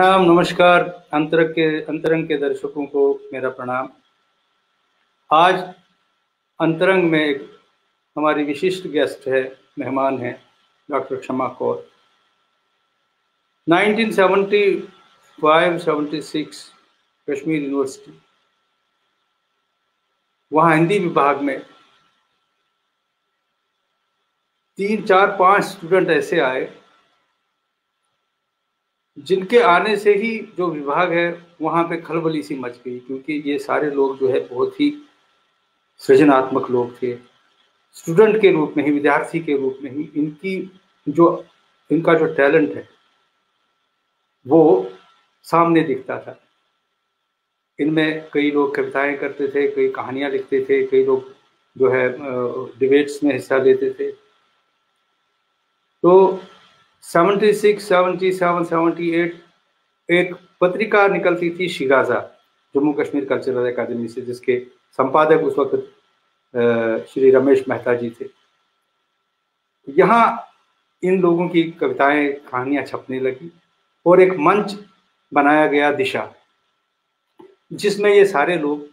प्रणाम, नमस्कार। अंतरंग के दर्शकों को मेरा प्रणाम। आज अंतरंग में एक हमारी विशिष्ट गेस्ट है, मेहमान हैं डॉक्टर क्षमा कौर। 1975-76 कश्मीर यूनिवर्सिटी, वहाँ हिंदी विभाग में 3, 4, 5 स्टूडेंट ऐसे आए जिनके आने से ही जो विभाग है वहाँ पे खलबली सी मच गई, क्योंकि ये सारे लोग जो है बहुत ही सृजनात्मक लोग थे। स्टूडेंट के रूप में ही, विद्यार्थी के रूप में ही इनका जो टैलेंट है वो सामने दिखता था। इनमें कई लोग कविताएं करते थे, कई कहानियां लिखते थे, कई लोग जो है डिबेट्स में हिस्सा लेते थे। तो 76, 77, 78 एक पत्रिका निकलती थी शिराजा, जम्मू कश्मीर कल्चरल अकादमी से, जिसके संपादक उस वक्त श्री रमेश मेहता जी थे। यहाँ इन लोगों की कविताएं, कहानियां छपने लगी और एक मंच बनाया गया, दिशा, जिसमें ये सारे लोग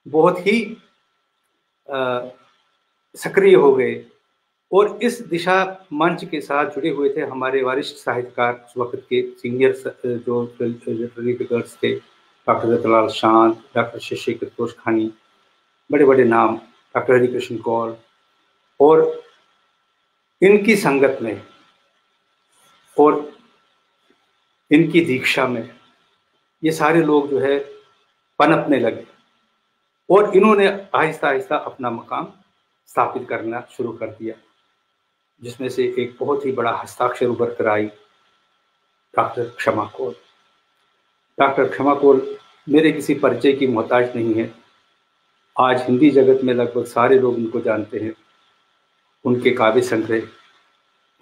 बहुत ही सक्रिय हो गए। और इस दिशा मंच के साथ जुड़े हुए थे हमारे वरिष्ठ साहित्यकार, उस वक्त के सीनियर जो लिटरेरी फिगर्स थे, डॉक्टर रतनलाल शांत, डॉक्टर शशि तोषखानी, बड़े बड़े नाम, डॉक्टर हरिकृष्ण कौर। और इनकी संगत में और इनकी दीक्षा में ये सारे लोग जो है पनपने लगे और इन्होंने आहिस्ता आहिस्ता अपना मकाम स्थापित करना शुरू कर दिया, जिसमें से एक बहुत ही बड़ा हस्ताक्षर उभर कर आई डॉक्टर क्षमा कौर। डॉक्टर क्षमा कौर मेरे किसी परिचय की मोहताज नहीं है। आज हिंदी जगत में लगभग सारे लोग उनको जानते हैं। उनके काव्य संग्रह,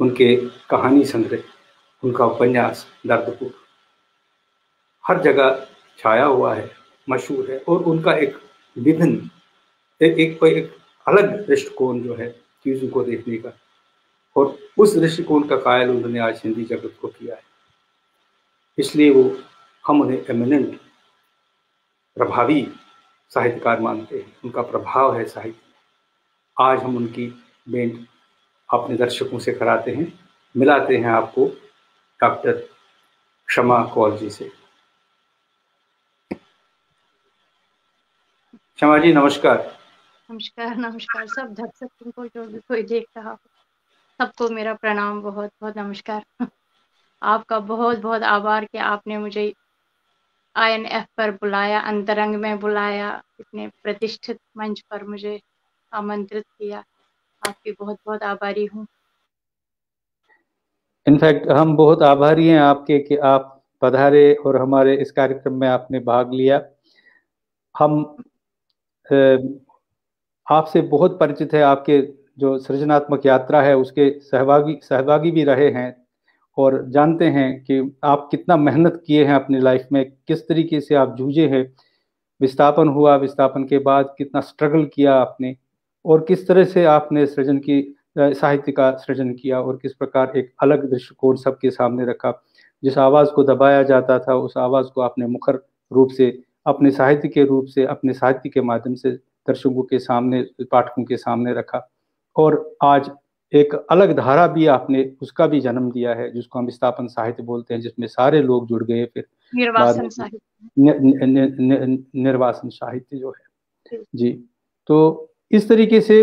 उनके कहानी संग्रह, उनका उपन्यास दर्दपुर हर जगह छाया हुआ है, मशहूर है। और उनका एक विभिन्न एक अलग दृष्टिकोण जो है चीज़ों को देखने का, और उस दृष्टिकोण का कायल उन्होंने आज हिंदी जगत को किया है। इसलिए हम उन्हें एमिनेंट, प्रभावी साहित्यकार मानते हैं। उनका प्रभाव है साहित्य। आज हम उनकी भेंट अपने दर्शकों से कराते हैं, मिलाते हैं आपको डॉक्टर क्षमा कौर जी से। क्षमा जी, नमस्कार। नमस्कार। नमस्कार सब दर्शकों को, जो भी कोई देख रहा हो, सबको मेरा प्रणाम, बहुत बहुत नमस्कार। आपका बहुत बहुत आभार कि आपने मुझे INF पर बुलाया, अंतरंग में बुलाया, इतने प्रतिष्ठित मंच पर मुझे आमंत्रित किया। आपकी बहुत बहुत आभारी हूँ। इनफैक्ट हम बहुत आभारी हैं आपके कि आप पधारे और हमारे इस कार्यक्रम में आपने भाग लिया। हम आपसे बहुत परिचित है, आपके जो सृजनात्मक यात्रा है उसके सहभागी भी रहे हैं और जानते हैं कि आप कितना मेहनत किए हैं अपनी लाइफ में, किस तरीके से आप जूझे हैं। विस्थापन हुआ, विस्थापन के बाद कितना स्ट्रगल किया आपने, और किस तरह से आपने साहित्य का सृजन किया, और किस प्रकार एक अलग दृष्टिकोण सबके सामने रखा। जिस आवाज़ को दबाया जाता था उस आवाज़ को आपने मुखर रूप से, अपने साहित्य के रूप से, अपने साहित्य के माध्यम से दर्शकों के सामने, पाठकों के सामने रखा। और आज एक अलग धारा भी आपने उसका भी जन्म दिया है, जिसको हम विस्थापन साहित्य बोलते हैं, जिसमें सारे लोग जुड़ गए। फिर निर्वासन साहित्य, निर्वासन साहित्य जो है जी। तो इस तरीके से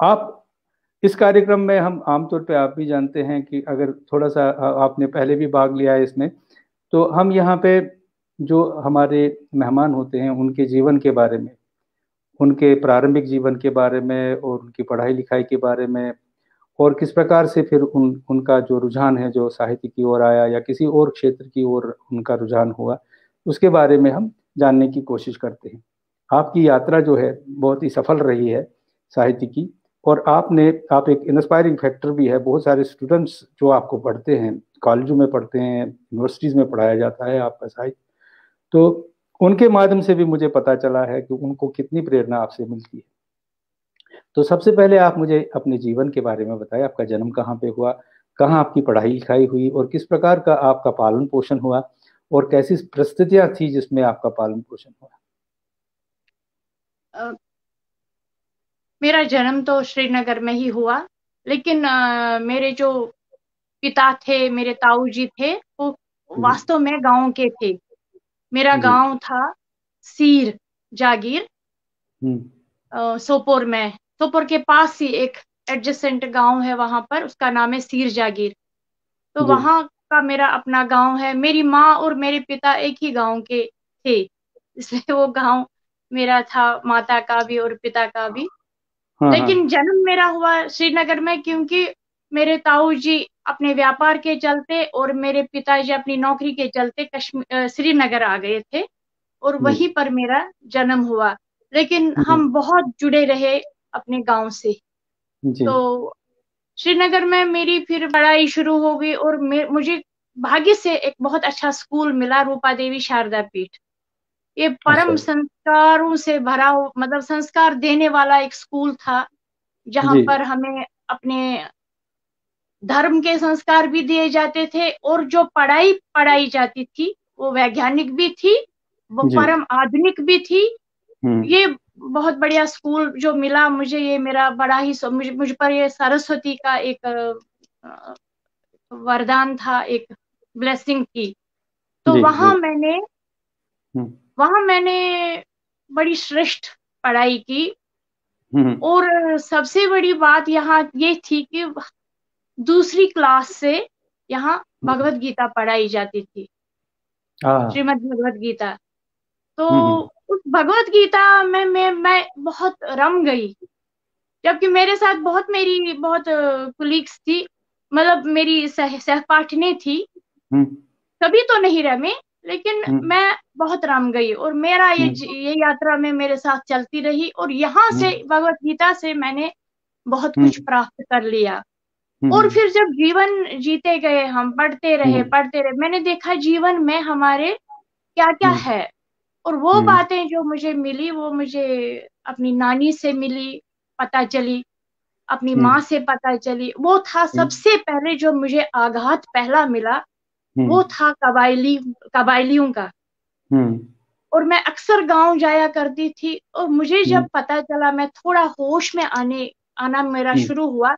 आप इस कार्यक्रम में, हम आमतौर पे आप भी जानते हैं कि अगर थोड़ा सा आपने पहले भी भाग लिया है इसमें, तो हम यहाँ पे जो हमारे मेहमान होते हैं उनके जीवन के बारे में, उनके प्रारंभिक जीवन के बारे में और उनकी पढ़ाई लिखाई के बारे में, और किस प्रकार से फिर उनका जो रुझान है जो साहित्य की ओर आया या किसी और क्षेत्र की ओर उनका रुझान हुआ, उसके बारे में हम जानने की कोशिश करते हैं। आपकी यात्रा जो है बहुत ही सफल रही है साहित्य की, और आप एक इंस्पायरिंग फैक्टर भी है। बहुत सारे स्टूडेंट्स जो आपको पढ़ते हैं, कॉलेजों में पढ़ते हैं, यूनिवर्सिटीज़ में पढ़ाया जाता है आपका साहित्य, तो उनके माध्यम से भी मुझे पता चला है कि उनको कितनी प्रेरणा आपसे मिलती है। तो सबसे पहले आप मुझे अपने जीवन के बारे में बताएं, आपका जन्म कहाँ पे हुआ, कहाँ आपकी पढ़ाई लिखाई हुई और किस प्रकार का आपका पालन पोषण हुआ और कैसी परिस्थितियां थी जिसमें आपका पालन पोषण हुआ? मेरा जन्म तो श्रीनगर में ही हुआ, लेकिन मेरे जो पिता थे, मेरे ताऊ जी थे, वो वास्तव में गांव के थे। मेरा जी। गांव था सीर जागीर, सोपोर में। सोपोर के पास ही एक एडजेसेंट गांव है, वहां पर उसका नाम है सीर जागीर। तो जी। वहां का मेरा अपना गांव है। मेरी माँ और मेरे पिता एक ही गांव के थे, इसलिए वो गांव मेरा था, माता का भी और पिता का भी। हाँ हाँ। लेकिन जन्म मेरा हुआ श्रीनगर में, क्योंकि मेरे ताऊ जी अपने व्यापार के चलते और मेरे पिताजी अपनी नौकरी के चलते कश्मीर श्रीनगर आ गए थे, और जी। वहीं पर मेरा जन्म हुआ। लेकिन हम बहुत जुड़े रहे अपने गांव से। जी। तो श्रीनगर में मेरी फिर पढ़ाई शुरू हो गई, और मुझे भाग्य से एक बहुत अच्छा स्कूल मिला, रूपा देवी शारदा पीठ। ये अच्छा। परम संस्कारों से भरा मतलब संस्कार देने वाला एक स्कूल था, जहां जी। पर हमें अपने धर्म के संस्कार भी दिए जाते थे, और जो पढ़ाई पढ़ाई जाती थी वो वैज्ञानिक भी थी, वो जी। परम आधुनिक भी थी। हम्म। ये बहुत बढ़िया स्कूल जो मिला मुझे, ये मेरा बड़ा ही मुझ पर ये सरस्वती का एक वरदान था, एक ब्लेसिंग थी। तो जी। जी। हम्म। वहां मैंने बड़ी श्रेष्ठ पढ़ाई की। हम्म। और सबसे बड़ी बात यहाँ ये थी कि दूसरी क्लास से यहाँ भगवत गीता पढ़ाई जाती थी, हाँ। श्रीमद् भगवत गीता। तो हम्म। उस भगवत गीता में मैं बहुत रम गई, जबकि मेरे साथ मेरी बहुत कुलीग्स थी, मतलब मेरी सहपाठिनी थी। हम्म। सभी तो नहीं रमे, लेकिन हम्म। मैं बहुत रम गई, और मेरा हम्म। ये यात्रा में मेरे साथ चलती रही, और यहाँ से हम्म। भगवत गीता से मैंने बहुत कुछ हम्म। प्राप्त कर लिया। और हम्म। फिर जब जीवन जीते गए, हम हम्म। पढ़ते रहे, मैंने देखा जीवन में हमारे क्या क्या हम्म। है। और वो हम्म। बातें जो मुझे मिली, वो मुझे अपनी नानी से मिली, पता चली, अपनी हम्म। माँ से पता चली। वो था सबसे पहले जो मुझे आघात पहला मिला, हम्म। वो था कबायलियों का। हम्म। और मैं अक्सर गांव जाया करती थी, और मुझे हम्म। जब पता चला, मैं थोड़ा होश में आना मेरा हम्म। शुरू हुआ।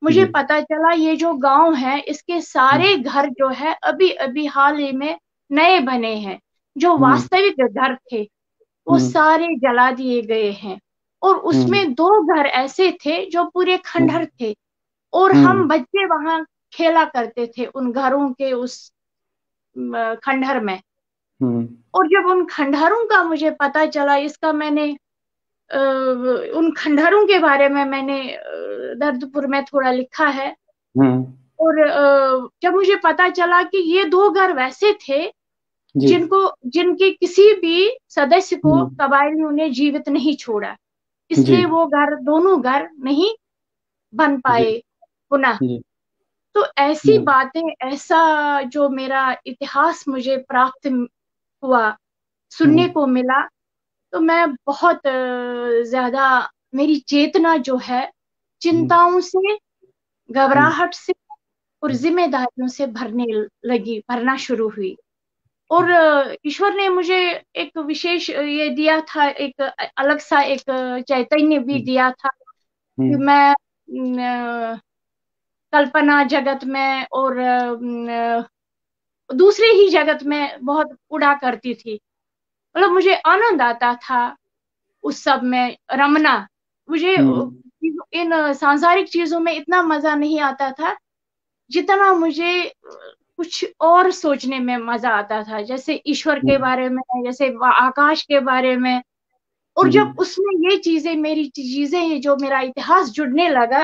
मुझे जी। पता चला ये जो गांव है, इसके हम्म। सारे घर जो है अभी अभी हाल ही में नए बने हैं। जो हम्म। वास्तविक घर थे वो हम्म। सारे जला दिए गए हैं। और हम्म। उसमें दो घर ऐसे थे जो पूरे हम्म। खंडहर थे, और हम्म। हम बच्चे वहां खेला करते थे उन घरों के उस खंडहर में। हम्म। और जब उन खंडहरों का मुझे पता चला, इसका मैंने उन खंडहरों के बारे में मैंने दर्दपुर में थोड़ा लिखा है। हम्म। और जब मुझे पता चला कि ये दो घर वैसे थे जी। जिनके किसी भी सदस्य को हम्म। कबायलियों ने जीवित नहीं छोड़ा, जी। इसलिए वो दोनों घर नहीं बन जी। पाए पुनः। जी। तो ऐसी हम्म। बातें, ऐसा जो मेरा इतिहास मुझे प्राप्त हुआ, हम्म। सुनने को मिला, तो मैं बहुत ज्यादा, मेरी चेतना जो है हम्म। चिंताओं से, हम्म। घबराहट से और जिम्मेदारियों से भरना शुरू हुई। और ईश्वर ने मुझे एक विशेष ये दिया था, एक अलग सा एक चैतन्य भी हम्म। दिया था, कि हम्म। मैं कल्पना जगत में और दूसरे ही जगत में बहुत उड़ा करती थी। मतलब मुझे आनंद आता था उस सब में रमना। मुझे हम्म। इन सांसारिक चीजों में इतना मजा नहीं आता था, जितना मुझे कुछ और सोचने में मजा आता था, जैसे ईश्वर के हम्म। बारे में, जैसे आकाश के बारे में। और जब हम्म। उसमें ये चीजें, मेरी चीजें, ये जो मेरा इतिहास जुड़ने लगा,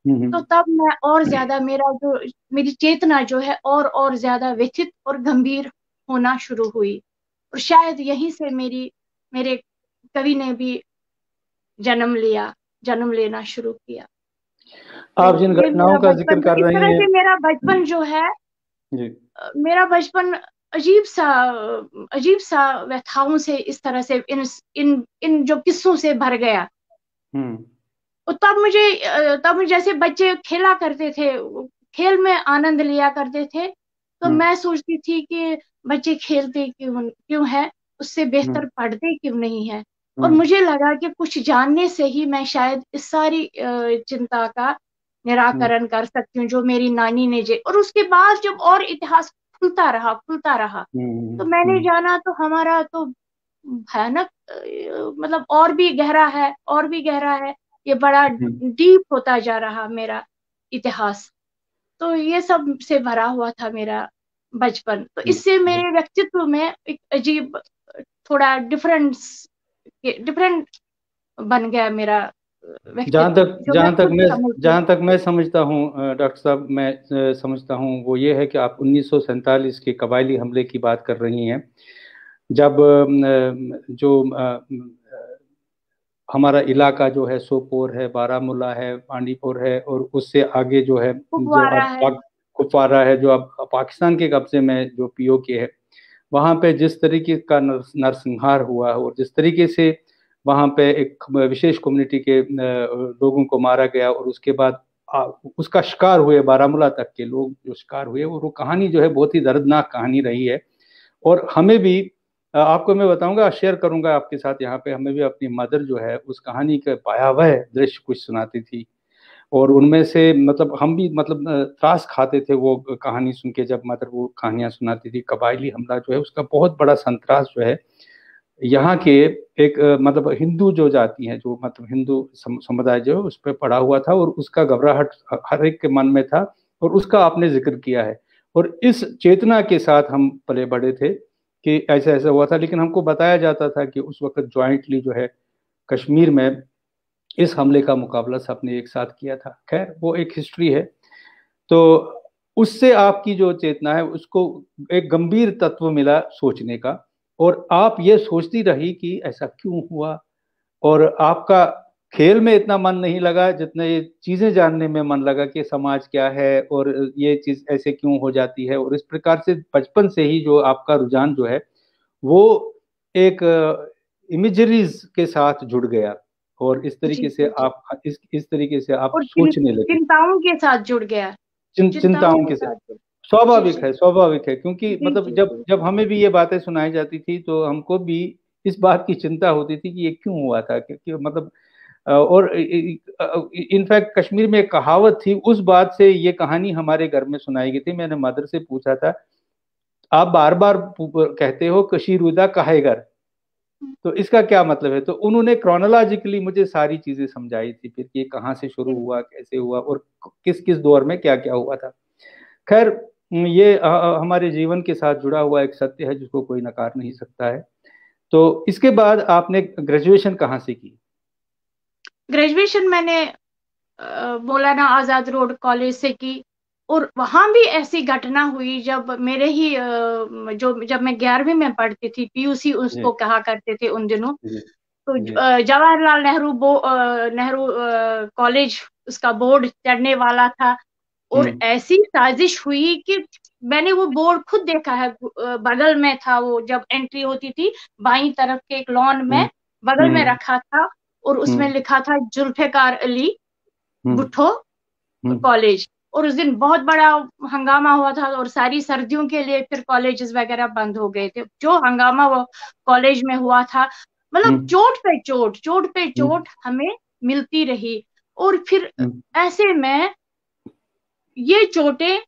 हम्म। तो तब मैं और ज्यादा, मेरी चेतना जो है और ज्यादा व्यथित और गंभीर होना शुरू हुई। और शायद यहीं से मेरे कवि ने भी जन्म लेना शुरू किया। आप तो जिन ये मेरा घटनाओं का जिक्र बचपन, तो कर इस रही तरह हैं। से मेरा बचपन जो है, जी। मेरा बचपन अजीब सा अजीब सा व्यथाओं से, इस तरह से, इन इन जो किस्सों से भर गया। हम्म। तो तब मुझे जैसे बच्चे खेला करते थे, खेल में आनंद लिया करते थे। तो हम्म, मैं सोचती थी कि बच्चे खेलते क्यों क्यों है, उससे हम्म, बेहतर पढ़ते क्यों नहीं है। और हम्म, मुझे लगा कि कुछ जानने से ही मैं शायद इस सारी चिंता का हम्म, निराकरण कर सकती हूँ जो मेरी नानी ने जे। और उसके बाद जब और इतिहास खुलता रहा, हम्म, तो मैंने हम्म, जाना तो हमारा तो भयानक, मतलब और भी गहरा है, और भी गहरा है। ये बड़ा हम्म, डीप होता जा रहा मेरा इतिहास। तो ये सब से भरा हुआ था मेरा बचपन। तो इससे हम्म। मेरे व्यक्तित्व में एक अजीब, थोड़ा डिफरेंट बन गया मेरा व्यक्तित्व, जो मैं खुद समझती हूँ। जहाँ तक मैं समझता हूँ डॉक्टर साहब, मैं समझता हूँ वो ये है कि आप 1947 के कबायली हमले की बात कर रही हैं, जब हमारा इलाका जो है सोपोर है, बारामूला है, बांडीपुर है, और उससे आगे जो है, जो कुपवारा अब है। कुपवारा है, जो अब पाकिस्तान के कब्जे में जो पीओके है, वहां पे जिस तरीके का नरसंहार हुआ और जिस तरीके से वहां पे एक विशेष कम्युनिटी के लोगों को मारा गया, और उसके बाद उसका शिकार हुए बारामूला तक के लोग जो शिकार हुए, और वो कहानी जो है बहुत ही दर्दनाक कहानी रही है। और हमें भी आपको मैं बताऊंगा, शेयर करूंगा आपके साथ यहाँ पे, हमें भी अपनी मदर जो है उस कहानी के भयावह दृश्य कुछ सुनाती थी, और उनमें से मतलब हम भी मतलब त्रास खाते थे वो कहानी सुन के, जब मदर वो कहानियां सुनाती थी। कबायली हमला जो है उसका बहुत बड़ा संतरास जो है यहाँ के एक मतलब हिंदू जो जाति है, जो मतलब हिंदू समुदाय जो है उस पर पड़ा हुआ था, और उसका घबराहट हर एक के मन में था, और उसका आपने जिक्र किया है। और इस चेतना के साथ हम पले बड़े थे कि ऐसा ऐसा हुआ था, लेकिन हमको बताया जाता था कि उस वक्त ज्वाइंटली जो है कश्मीर में इस हमले का मुकाबला सबने एक साथ किया था। खैर वो एक हिस्ट्री है। तो उससे आपकी जो चेतना है उसको एक गंभीर तत्व मिला सोचने का, और आप ये सोचती रही कि ऐसा क्यों हुआ, और आपका खेल में इतना मन नहीं लगा जितना ये चीजें जानने में मन लगा कि समाज क्या है, और ये चीज ऐसे क्यों हो जाती है। और इस प्रकार से बचपन से ही जो आपका रुझान जो है वो एक इमेजरीज के साथ जुड़ गया, और इस जी तरीके से जी जी। आप इस तरीके से आप और सोचने लगे। चिंताओं के साथ जुड़ गया। चिंताओं चिंताओं के के साथ। साथ जुड़। जी स्वाभाविक जी है, स्वाभाविक है, क्योंकि जी मतलब जी जब जी। जब हमें भी ये बातें सुनाई जाती थी तो हमको भी इस बात की चिंता होती थी कि ये क्यों हुआ था, क्योंकि मतलब और इनफैक्ट कश्मीर में एक कहावत थी, उस बात से ये कहानी हमारे घर में सुनाई गई थी। मैंने मदर से पूछा था, आप बार बार कहते हो कशीर उदा काहेगर, तो इसका क्या मतलब है? तो उन्होंने क्रोनोलॉजिकली मुझे सारी चीजें समझाई थी फिर कि ये कहाँ से शुरू हुआ, कैसे हुआ, और किस किस दौर में क्या क्या हुआ था। खैर ये हमारे जीवन के साथ जुड़ा हुआ एक सत्य है जिसको कोई नकार नहीं सकता है। तो इसके बाद आपने ग्रेजुएशन कहाँ से की? ग्रेजुएशन मैंने मौलाना आजाद रोड कॉलेज से की। और वहां भी ऐसी घटना हुई जब मेरे ही जो जब मैं 11वीं में पढ़ती थी, पीयूसी जी, उसको कहा करते थे उन दिनों। जी, तो जी, जवाहरलाल नेहरू कॉलेज, उसका बोर्ड चढ़ने वाला था। और हम्म, ऐसी साजिश हुई कि मैंने वो बोर्ड खुद देखा है। बगल में था वो, जब एंट्री होती थी बाईं तरफ के एक लॉन हम्म, में बगल में हम्म, रखा था। और उसमें हम्म, लिखा था जुल्फिकार अली हम्म, भुट्टो हम्म, कॉलेज। और उस दिन बहुत बड़ा हंगामा हुआ था, और सारी सर्दियों के लिए फिर कॉलेजेस वगैरह बंद हो गए थे। जो हंगामा वो कॉलेज में हुआ था, मतलब हम्म, चोट पे चोट, चोट पे हम्म, चोट हमें मिलती रही। और फिर हम्म, ऐसे में ये चोटें,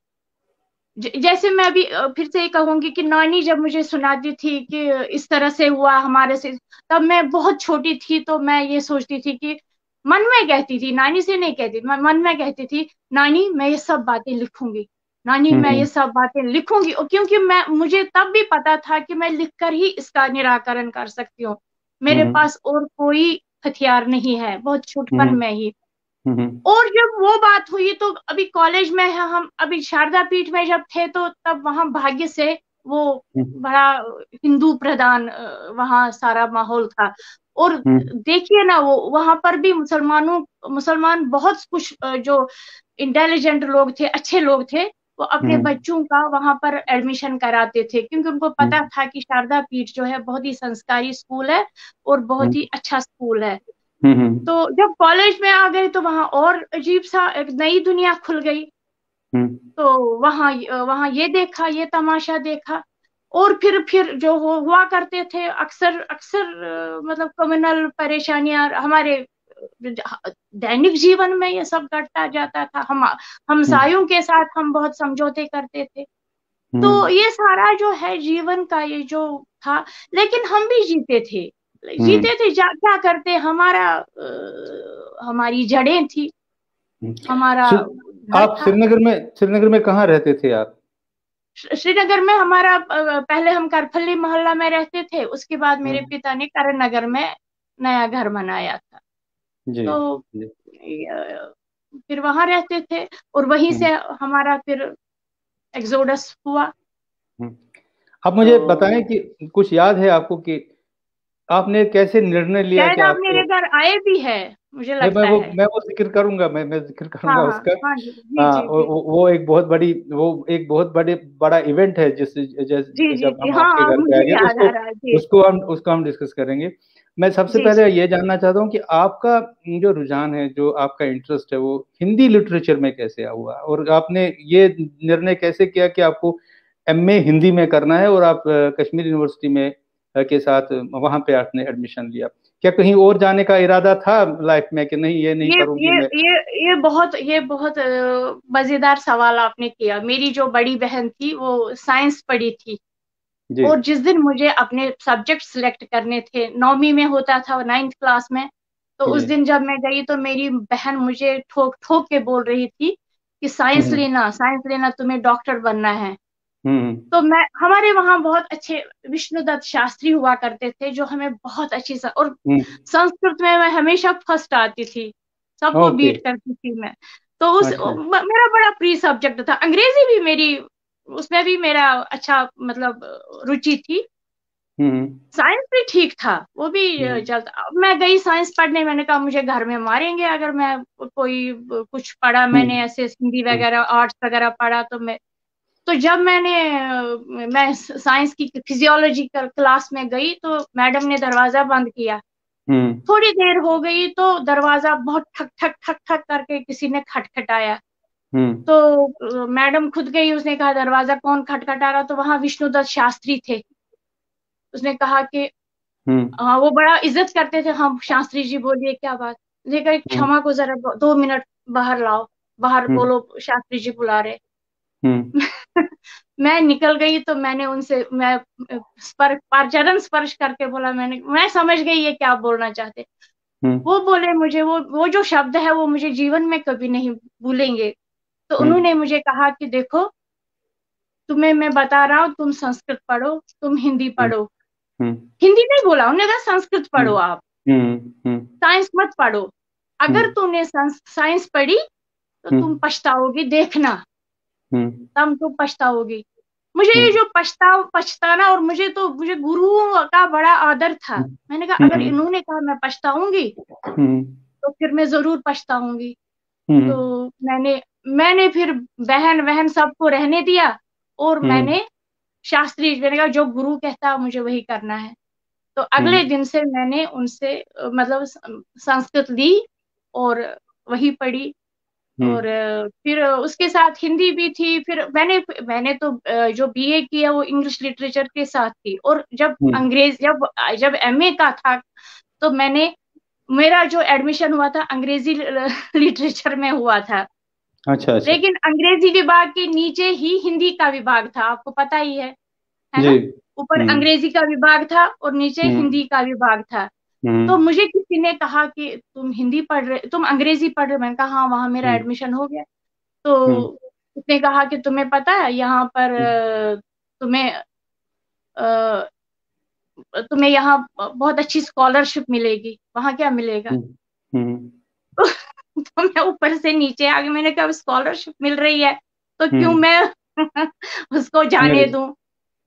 जैसे मैं अभी फिर से ये कहूंगी कि नानी जब मुझे सुनाती थी कि इस तरह से हुआ हमारे से, तब मैं बहुत छोटी थी। तो मैं ये सोचती थी कि मन में कहती थी, नानी से नहीं कहती, मैं मन में कहती थी, नानी मैं ये सब बातें लिखूंगी, नानी मैं ये हम्म, सब बातें लिखूंगी। और क्योंकि मुझे तब भी पता था कि मैं लिखकर ही इसका निराकरण कर सकती हूँ। मेरे हम्म, पास और कोई हथियार नहीं है, बहुत छुटपन हम्म, में ही। हम्म, और जब वो बात हुई तो अभी कॉलेज में है हम, अभी शारदा पीठ में जब थे तो तब वहां भाग्य से वो हम्म, बड़ा हिंदू प्रधान वहां सारा माहौल था। और हम्म, देखिए ना, वो वहां पर भी मुसलमान बहुत कुछ जो इंटेलिजेंट लोग थे, अच्छे लोग थे, वो अपने हम्म, बच्चों का वहां पर एडमिशन कराते थे, क्योंकि उनको पता हम्म, था कि शारदा पीठ जो है बहुत ही संस्कारी स्कूल है और बहुत ही अच्छा स्कूल है। हम्म, तो जब कॉलेज में आ गए तो वहां और अजीब सा एक नई दुनिया खुल गई। हम्म। तो वहाँ वहाँ ये देखा, ये तमाशा देखा। और फिर जो हुआ करते थे अक्सर अक्सर, मतलब कम्युनल परेशानियां हमारे दैनिक जीवन में ये सब घटता जाता था। हम हम्म। हमसायों के साथ हम बहुत समझौते करते थे। तो हम्म। ये सारा जो है जीवन का ये जो था, लेकिन हम भी जीते थे, हम्म। क्या करते, हमारी जड़ें थी, हम्म। हमारा श्री- घर आप था। श्रीनगर में कहाँ रहते थे आप? श्रीनगर में हमारा पहले हम करफली मोहल्ला में रहते थे, उसके बाद मेरे हम्म। पिता ने करण नगर में नया घर बनाया था। जी। तो जी। फिर वहां रहते थे, और वहीं हम्म। से हमारा फिर एक्सोडस हुआ। हम्म। आप मुझे तो बताएं कि कुछ याद है आपको कि आपने कैसे निर्णय लिया कि शायद आप आपको। मेरे घर आए भी है, मुझे नहीं, मैं लगता वो है। मैं वो जिक्र करूंगा, मैं जिक्र हाँ करूंगा हाँ उसका। हाँ जी जी हाँ, जी जी वो एक बहुत बड़ा इवेंट है जी जी जब जी। हम हाँ आपके हाँ, घर पे मुझे आएंगे याद उसको आ रहा है जी। उसको हम डिस्कस करेंगे। मैं सबसे जी पहले जी ये जानना चाहता हूँ कि आपका जो रुझान है, जो आपका इंटरेस्ट है, वो हिंदी लिटरेचर में कैसे हुआ, और आपने ये निर्णय कैसे किया कि आपको एमए हिंदी में करना है, और आप कश्मीर यूनिवर्सिटी में के साथ वहां पे आपने एडमिशन लिया? क्या कहीं और जाने का इरादा था लाइफ में कि नहीं, ये नहीं ये करूंगी ये मैं? ये बहुत मजेदार सवाल आपने किया। मेरी जो बड़ी बहन थी वो साइंस पढ़ी थी, जी। और जिस दिन मुझे अपने सब्जेक्ट सिलेक्ट करने थे, 9वीं में होता था, 9th क्लास में, तो उस जी। दिन जब मैं गई तो मेरी बहन मुझे ठोक ठोक के बोल रही थी कि साइंस हम्म। लेना, साइंस लेना, तुम्हें डॉक्टर बनना है। हम्म। तो मैं हमारे वहाँ बहुत अच्छे विष्णुदत्त शास्त्री हुआ करते थे, जो हमें बहुत अच्छी और हम्म। संस्कृत में मैं हमेशा फर्स्ट आती थी, सबको ओके। बीट करती थी मैं। तो अच्छा। मेरा बड़ा प्रिय सब्जेक्ट था। अंग्रेजी भी मेरी, उसमें भी मेरा अच्छा मतलब रुचि थी। हम्म। साइंस भी ठीक था, वो भी हम्म। चलता। अब मैं गई साइंस पढ़ने, मैंने कहा मुझे घर में मारेंगे अगर मैं कोई कुछ पढ़ा, मैंने हम्म। ऐसे हिंदी हम्म। वगैरह आर्ट्स वगैरह पढ़ा तो मैं। तो जब मैं साइंस की फिजियोलॉजिकल क्लास में गई तो मैडम ने दरवाजा बंद किया। हम्म। थोड़ी देर हो गई तो दरवाजा बहुत ठक ठक ठक ठक करके किसी ने खटखटाया। हम्म। तो मैडम खुद गई, उसने कहा दरवाजा कौन खटखटा रहा, तो वहां विष्णुदत्त शास्त्री थे। उसने कहा कि हम्म। हाँ, वो बड़ा इज्जत करते थे। हाँ शास्त्री जी बोलिए, क्या बात। उसने कहा हम्म। क्षमा को जरा 2 मिनट बाहर लाओ, बाहर हम्म। बोलो शास्त्री जी बुला रहे। हम्म। मैं निकल गई तो मैंने उनसे, मैं चरण स्पर्श करके बोला, मैं समझ गई ये क्या बोलना चाहते। हम्म। वो बोले मुझे, वो जो शब्द है वो मुझे जीवन में कभी नहीं भूलेंगे। तो हम्म। उन्होंने मुझे कहा कि देखो, तुम्हें मैं बता रहा हूँ, तुम संस्कृत पढ़ो, तुम हिंदी हम्म। पढ़ो। हम्म। हिंदी नहीं बोला, उन्होंने कहा संस्कृत पढ़ो हम्म। आप, हम्म। साइंस मत पढ़ो। अगर हम्म। तुमने साइंस पढ़ी तो तुम हम्म। पछताओगी, देखना, हम्म। तब तुम पछताओगी। मुझे ये हम्म। जो पछताना, और मुझे गुरुओं का बड़ा आदर था। मैंने कहा अगर हम्म। इन्होंने कहा मैं पछताऊंगी हम्म। तो फिर मैं जरूर पछताऊंगी। हम्म। तो मैंने मैंने फिर बहन वहन सबको रहने दिया, और हम्म। मैंने कहा जो गुरु कहता है मुझे वही करना है। तो अगले हम्म। दिन से मैंने उनसे मतलब संस्कृत ली और वही पढ़ी। और फिर उसके साथ हिंदी भी थी। फिर मैंने तो जो बीए किया वो इंग्लिश लिटरेचर के साथ थी। और हम्म। जब जब एमए का था तो मेरा जो एडमिशन हुआ था अंग्रेजी लिटरेचर में हुआ था। अच्छा, अच्छा। लेकिन अंग्रेजी विभाग के नीचे ही हिंदी का विभाग था, आपको पता ही है जी। ना। ऊपर हम्म। अंग्रेजी का विभाग था और नीचे हम्म। हिंदी का विभाग था। तो हम्म। मुझे किसी ने कहा कि तुम अंग्रेजी पढ़ रहे हो। मैंने कहा हाँ, वहां मेरा हम्म। एडमिशन हो गया। तो हम्म। उसने कहा कि तुम्हें पता है यहाँ पर तुम्हें अ, तुम्हें यहाँ बहुत अच्छी स्कॉलरशिप मिलेगी। वहां क्या मिलेगा। हम्म। हम्म। तो मैं ऊपर से नीचे आ गई। मैंने कहा स्कॉलरशिप मिल रही है तो क्यों हम्म। मैं उसको जाने अंग्रेज। दूं।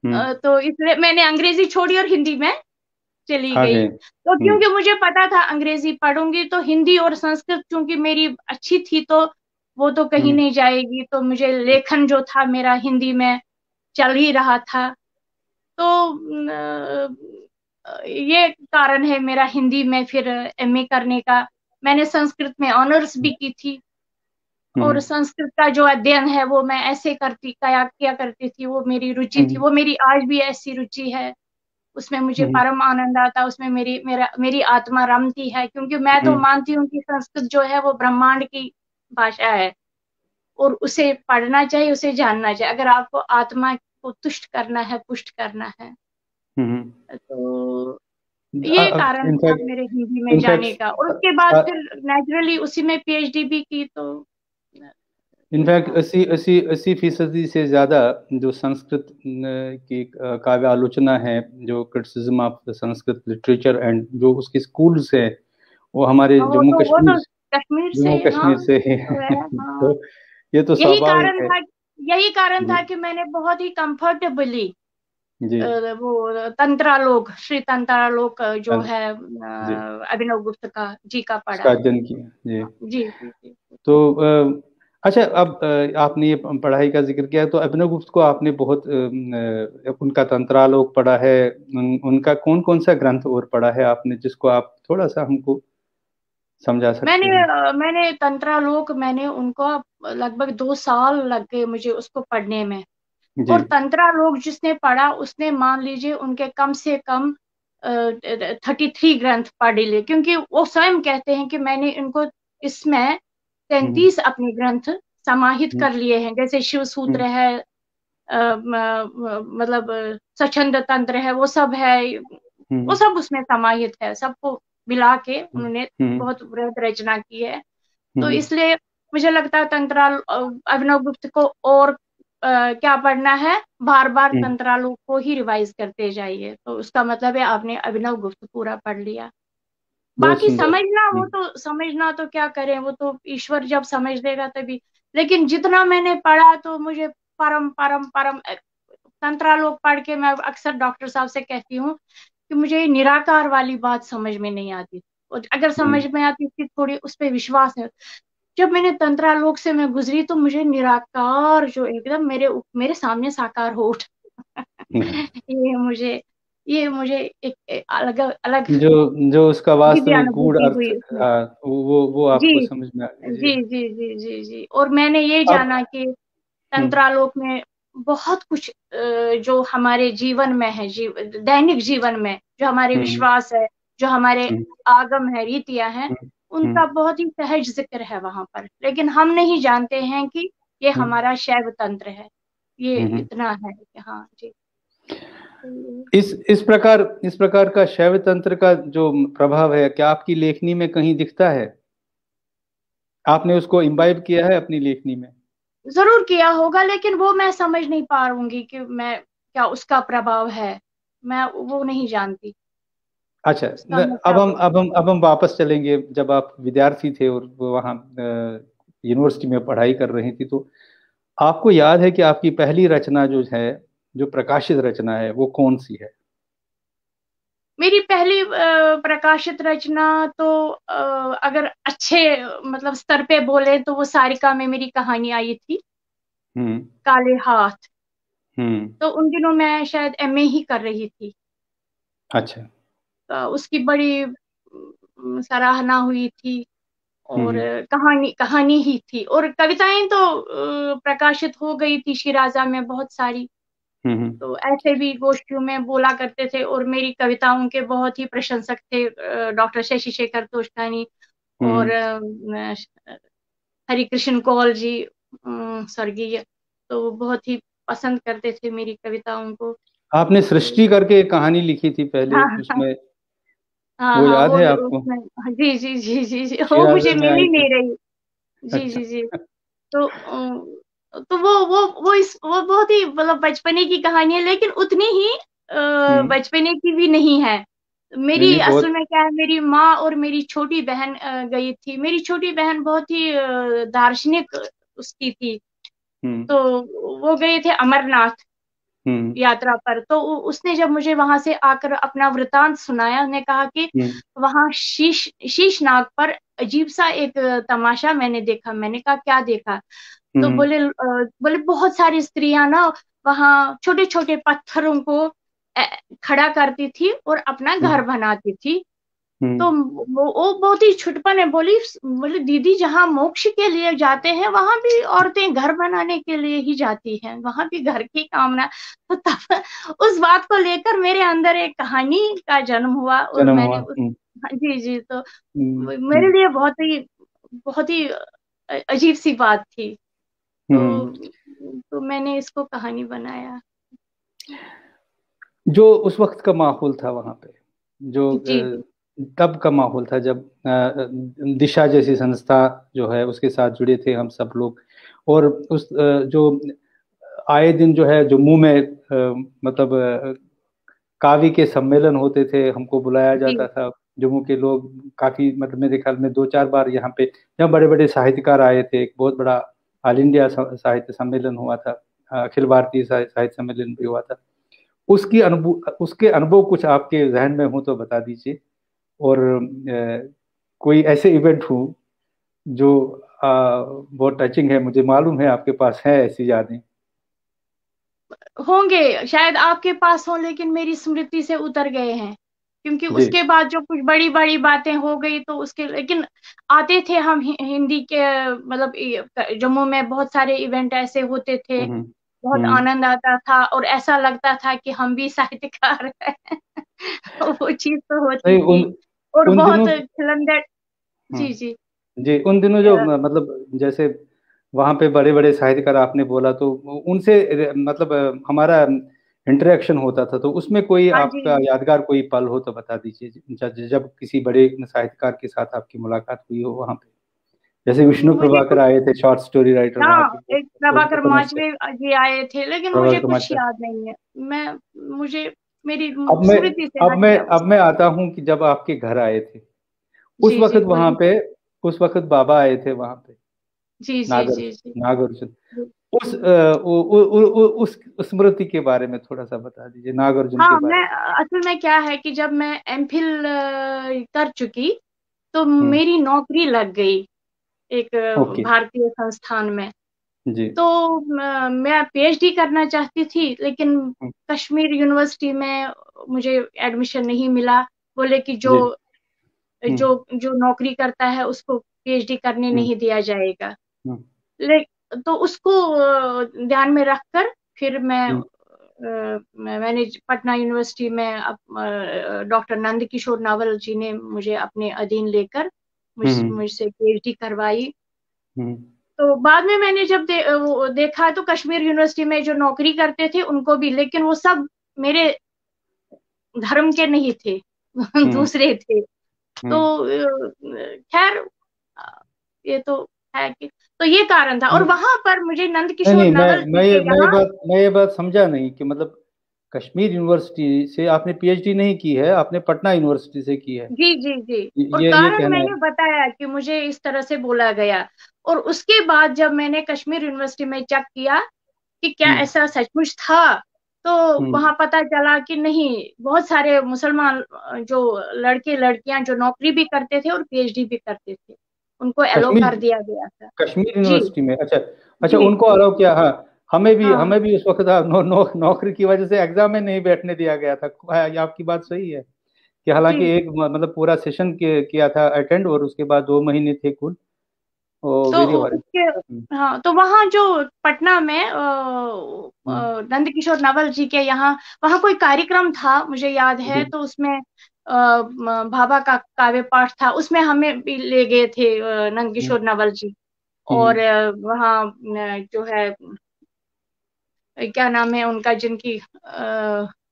हम्म। तो इसलिए मैंने अंग्रेजी छोड़ी और हिंदी में चली आ गई। गए। तो हम्म। क्योंकि मुझे पता था अंग्रेजी पढ़ूंगी तो हिंदी और संस्कृत क्योंकि मेरी अच्छी थी तो वो तो कहीं हम्म। नहीं जाएगी। तो मुझे लेखन जो था मेरा हिंदी में चल ही रहा था। तो ये कारण है मेरा हिंदी में फिर एमए करने का। मैंने संस्कृत में ऑनर्स भी की थी। और संस्कृत का जो अध्ययन है वो मैं ऐसे करती किया करती थी, वो मेरी रुचि थी, वो मेरी आज भी ऐसी रुचि है। उसमें मुझे परम आनंद आता, उसमें मेरी आत्मा रमती है, क्योंकि मैं तो मानती हूँ कि संस्कृत जो है वो ब्रह्मांड की भाषा है और उसे पढ़ना चाहिए, उसे जानना चाहिए, अगर आपको आत्मा को तुष्ट करना है, पुष्ट करना है। तो ये कारण था मेरे हिंदी में जाने का, और उसके बाद फिर नेचुरली उसी में पीएचडी भी की। तो इनफैक्ट 80% से ज्यादा जो संस्कृत की काव्य आलोचना है, जो criticism of Sanskrit literature and जो उसके स्कूल्स है, वो हमारे जम्मू कश्मीर से है। तो ये तो स्वाभाविक है। यही कारण था कि मैंने बहुत ही कंफर्टेबली वो तंत्रालोक, श्री तंत्रालोक जो है अभिनव गुप्त का जी का पढ़ा, अध्ययन किया। जी जी जी। तो अच्छा, अब आपने ये पढ़ाई का जिक्र किया, तो अभिनव गुप्त को आपने बहुत उनका तंत्रालोक पढ़ा है, उनका कौन कौन सा ग्रंथ और पढ़ा है आपने, जिसको आप थोड़ा सा हमको समझा सकते हैं? मैंने तंत्रालोक, मैंने उनको लगभग 2 साल लग गए मुझे उसको पढ़ने में। और तंत्रालोक जिसने पढ़ा उसने मान लीजिए उनके कम से कम 33 ग्रंथ पढ़ लिए, क्योंकि वो स्वयं कहते हैं कि मैंने इनको इसमें 33 अपने ग्रंथ समाहित कर लिए हैं, जैसे शिव सूत्र है, मतलब स्वच्छंद तंत्र है, वो सब है, वो सब उसमें समाहित है, सबको मिला के उन्होंने बहुत बृहद रचना की है। तो इसलिए मुझे लगता है तंत्रा अभिनव गुप्त को और क्या पढ़ना है, बार बार तंत्रालोक को ही रिवाइज करते जाइए, तो उसका मतलब है आपने अभिनव गुप्त पूरा पढ़ लिया। बाकी समझना, वो तो समझना तो क्या करें, वो तो ईश्वर जब समझ देगा तभी। लेकिन जितना मैंने पढ़ा तो मुझे परम परम परम तंत्रालोक पढ़ के मैं अक्सर डॉक्टर साहब से कहती हूँ कि मुझे निराकार वाली बात समझ में नहीं आती, और अगर समझ में आती थी थोड़ी उस पर विश्वास है। जब मैंने तंत्रालोक से मैं गुजरी तो मुझे निराकार जो एकदम मेरे सामने साकार हो उठा। ये मुझे एक अलग अलग जो उसका वास्तविक गूढ़ अनुभूति हुई अर्थ, उसमें। वो आपको जी समझ में आ गया। जी जी जी जी जी। और मैंने ये जाना कि तंत्रालोक में बहुत कुछ जो हमारे जीवन में है, दैनिक जीवन में जो हमारे विश्वास है, जो हमारे आगम है, रीतियां हैं, उनका बहुत ही सहज जिक्र है वहां पर, लेकिन हम नहीं जानते हैं कि ये हमारा शैव तंत्र है, ये इतना है कि हाँ जी। इस प्रकार का शैव तंत्र का जो प्रभाव है, क्या आपकी लेखनी में कहीं दिखता है? आपने उसको इम्बाइब किया है अपनी लेखनी में? जरूर किया होगा, लेकिन वो मैं समझ नहीं पाऊंगी कि मैं क्या उसका प्रभाव है, मैं वो नहीं जानती। अच्छा, अब हम वापस चलेंगे। जब आप विद्यार्थी थे और वहाँ यूनिवर्सिटी में पढ़ाई कर रही थी, तो आपको याद है कि आपकी पहली रचना जो है, जो प्रकाशित रचना है, वो कौन सी है? मेरी पहली प्रकाशित रचना तो अगर अच्छे मतलब स्तर पे बोले तो वो सारिका में मेरी कहानी आई थी, काले हाथ। तो उन दिनों मैं शायद एमए ही कर रही थी। अच्छा। तो उसकी बड़ी सराहना हुई थी, और कहानी कहानी ही थी, और कविताएं तो प्रकाशित हो गई थी शिराजा में बहुत सारी। तो ऐसे भी गोष्ठियों में बोला करते थे, और मेरी कविताओं के बहुत ही प्रशंसक थे डॉक्टर शशि शेखर तोषतानी और हरिकृष्ण कौल जी स्वर्गीय, तो वो बहुत ही पसंद करते थे मेरी कविताओं को। आपने सृष्टि करके कहानी लिखी थी पहले, उसमें हाँ वो हाँ, याद वो है आपको? उसमें, जी जी जी जी जी, वो मुझे शिराजे में मिल आई ही थी। नहीं रही। जी अच्छा। जी जी। तो तो वो बहुत ही मतलब बचपने की कहानी है, लेकिन उतनी ही बचपने की भी नहीं है। नहीं मेरी नहीं, असल बहुत। में क्या है, मेरी माँ और मेरी छोटी बहन गई थी। मेरी छोटी बहन बहुत ही दार्शनिक उसकी थी, तो वो गए थे अमरनाथ यात्रा पर। तो उसने जब मुझे वहां से आकर अपना वृतांत सुनाया, उसने कहा कि वहां शीशनाग पर अजीब सा एक तमाशा मैंने देखा। मैंने कहा क्या देखा? तो बोले बहुत सारी स्त्रियां ना वहां छोटे छोटे पत्थरों को खड़ा करती थी और अपना घर बनाती थी, तो वो बहुत ही छुटपन है, बोली बोली दीदी जहाँ मोक्ष के लिए जाते हैं वहां भी औरतें घर बनाने के लिए ही जाती हैं, वहां भी घर की कामना। तो तब उस बात को लेकर मेरे अंदर एक कहानी का जन्म हुआ, और जन्म मैंने हुआ। उस, जी जी, तो हम्म, मेरे लिए बहुत ही अजीब सी बात थी। हम्म। तो मैंने इसको कहानी बनाया। जो उस वक्त का माहौल था वहां पे, जो जी जी तब का माहौल था जब दिशा जैसी संस्था जो है उसके साथ जुड़े थे हम सब लोग। और उस जो आए दिन जो है जम्मू में मतलब कावी के सम्मेलन होते थे, हमको बुलाया जी जाता था। जम्मू के लोग काफी, मतलब मेरे ख्याल में 2-4 बार यहाँ पे, यहाँ बड़े बड़े साहित्यकार आए थे। एक बहुत बड़ा ऑल इंडिया साहित्य सम्मेलन हुआ था, अखिल भारतीय साहित्य सम्मेलन भी हुआ था। उसके अनुभव कुछ आपके जहन में हो तो बता दीजिए। और कोई ऐसे इवेंट हो जो बहुत टचिंग है, मुझे मालूम है आपके पास है ऐसी यादें। होंगे, शायद आपके पास हो, लेकिन मेरी स्मृति से उतर गए हैं, क्योंकि जी। उसके बाद जो कुछ बड़ी बड़ी बातें हो गई तो उसके, लेकिन आते थे हम हिंदी के, मतलब जम्मू में बहुत सारे इवेंट ऐसे होते थे, हम्म, बहुत हम्म। आनंद आता था और ऐसा लगता था कि हम भी साहित्यकार हैं। वो चीज तो होती नहीं, उन थी, और उन बहुत दिनों, खिलंदड़। जी जी। जी, उन दिनों जो मतलब जैसे वहाँ पे बड़े बड़े साहित्यकार आपने बोला, तो उनसे मतलब हमारा इंटरेक्शन होता था, तो उसमें कोई हाँ जी। आपका यादगार कोई पल हो तो बता दीजिए, जब किसी बड़े साहित्यकार के साथ आपकी मुलाकात हुई हो वहाँ पे। जैसे विष्णु मुझे प्रभाकर कुछ, आए थे, शॉर्ट स्टोरी राइटर वहाँ हाँ, के, एक बहुत प्रभाकर फेमस है। माचवे जी आए थे, लेकिन मुझे प्रभाकर कुछ माचार्य। याद नहीं है। मैं मुझे मेरी अब मैं स्मृति से अब हट मैं गया उस। अब मैं आता हूँ कि जब आपके घर आए थे उस जी वक्त जी वहाँ बोलिए। पे, उस वक्त बाबा आए थे वहाँ पे, जी जी नागर जी जी नागार्जुन। जी। उस उस स्मृति के बारे में थोड़ा सा बता दीजिए, नागार्जुन के हाँ, बारे मैं असल में क्या है कि जब मैं एमफिल कर चुकी तो में। मेरी नौकरी लग गई एक ओके। भारतीय संस्थान में। जी। तो मैं पीएचडी करना चाहती थी, लेकिन हम्म, कश्मीर यूनिवर्सिटी में मुझे एडमिशन नहीं मिला। बोले कि जो जी। जो हम्म, जो नौकरी करता है उसको पीएचडी करने हम्म, नहीं दिया जाएगा। हम्म, ले तो उसको ध्यान में रखकर फिर हम्म, मैंने पटना यूनिवर्सिटी में डॉक्टर नंद किशोर नावल जी ने मुझे अपने अधीन लेकर हम्म, मुझसे पीएचडी करवाई। हम्म, तो बाद में मैंने जब वो देखा तो कश्मीर यूनिवर्सिटी में जो नौकरी करते थे उनको भी, लेकिन वो सब मेरे धर्म के नहीं थे। हम्म, दूसरे थे। तो हम्म। खैर, ये तो है कि, तो ये कारण था। और नहीं, वहां पर मुझे नंद नहीं, किशोर नहीं, मैं नवल जी मैं ये के मैं ये यहाँ। बात मैं ये बात समझा नहीं कि मतलब कश्मीर यूनिवर्सिटी से आपने पीएचडी नहीं की है, आपने पटना यूनिवर्सिटी से की है। जी जी जी। और ये कारण कहना है। मैंने बताया कि मुझे इस तरह से बोला गया। और उसके बाद जब मैंने कश्मीर यूनिवर्सिटी में चेक किया कि क्या हम्म, ऐसा सचमुच था, तो हम्म। वहां पता चला कि नहीं, बहुत सारे मुसलमान जो लड़के लड़कियां जो नौकरी भी करते थे और पीएचडी भी करते थे, उनको एलो कश्मीर कर दिया गया था। कश्मीर जी यूनिवर्सिटी में, अच्छा। अच्छा, जी उनको अलाउ किया, हाँ। हाँ हमें भी उस वक्त नौकरी की वजह से एग्जाम में नहीं बैठने दिया गया था। ये आपकी बात सही है कि हालांकि जी। एक मतलब पूरा सेशन किया था अटेंड, और उसके बाद 2 महीने थे कुल। ओ तो वेरी हॉरिबल। उसके, हाँ, तो वहाँ जो पटना में हम्म, नंद किशोर नवल जी के यहाँ, वहाँ कोई कार्यक्रम था मुझे याद है, जी। तो उसमें भाभा का काव्य पाठ था, उसमें हमें भी ले गए थे नंद हम्म, किशोर नवल जी। और हम्म, वहाँ जो है, क्या नाम है उनका, जिनकी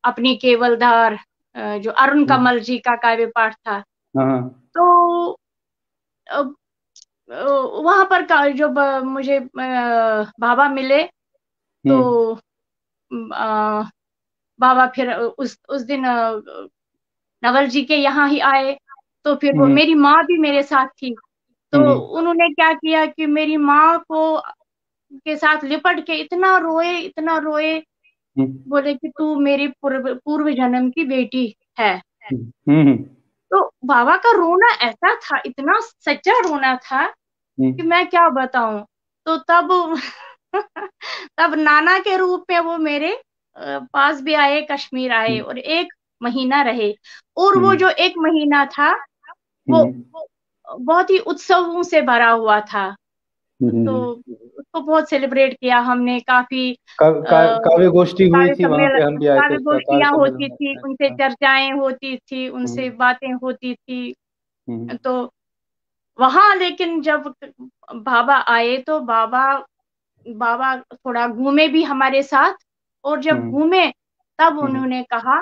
अपनी केवलधार, जो अरुण हम्म, कमल जी का काव्य पाठ था। हाँ, हाँ, तो वहां पर जो मुझे बाबा मिले, तो हम्म, बाबा फिर उस दिन नवल जी के यहाँ ही आए। तो फिर वो, हम्म, मेरी माँ भी मेरे साथ थी। तो हम्म, उन्होंने क्या किया कि मेरी माँ को के साथ लिपट के इतना रोए, इतना रोए। हम्म, बोले कि तू मेरी पूर्व पूर्व जन्म की बेटी है। हम्म, हम्म, तो बाबा का रोना ऐसा था, इतना सच्चा रोना था कि हम्म, मैं क्या बताऊं। तो तब तब नाना के रूप में वो मेरे पास भी आए, कश्मीर आए हम्म, और 1 महीना रहे। और वो हम्म, जो 1 महीना था, वो बहुत ही उत्सवों से भरा हुआ था। तो हम्म। उसको बहुत सेलिब्रेट किया हमने, काफी काव्य गोष्ठी हुई कार्य थी वहां पे, सम्मेलन, हम भी आए थे कार्य उसका कार्य गोष्ठियां सम्मेलन होती में। थी, उनसे अच्छा। चर्चाएं होती थी, हम्म। उनसे बातें होती थी। हम्म। तो वहां लेकिन जब बाबा आए तो बाबा बाबा थोड़ा घूमे भी हमारे साथ, और जब हम्म। घूमे तब हम्म। उन्होंने कहा,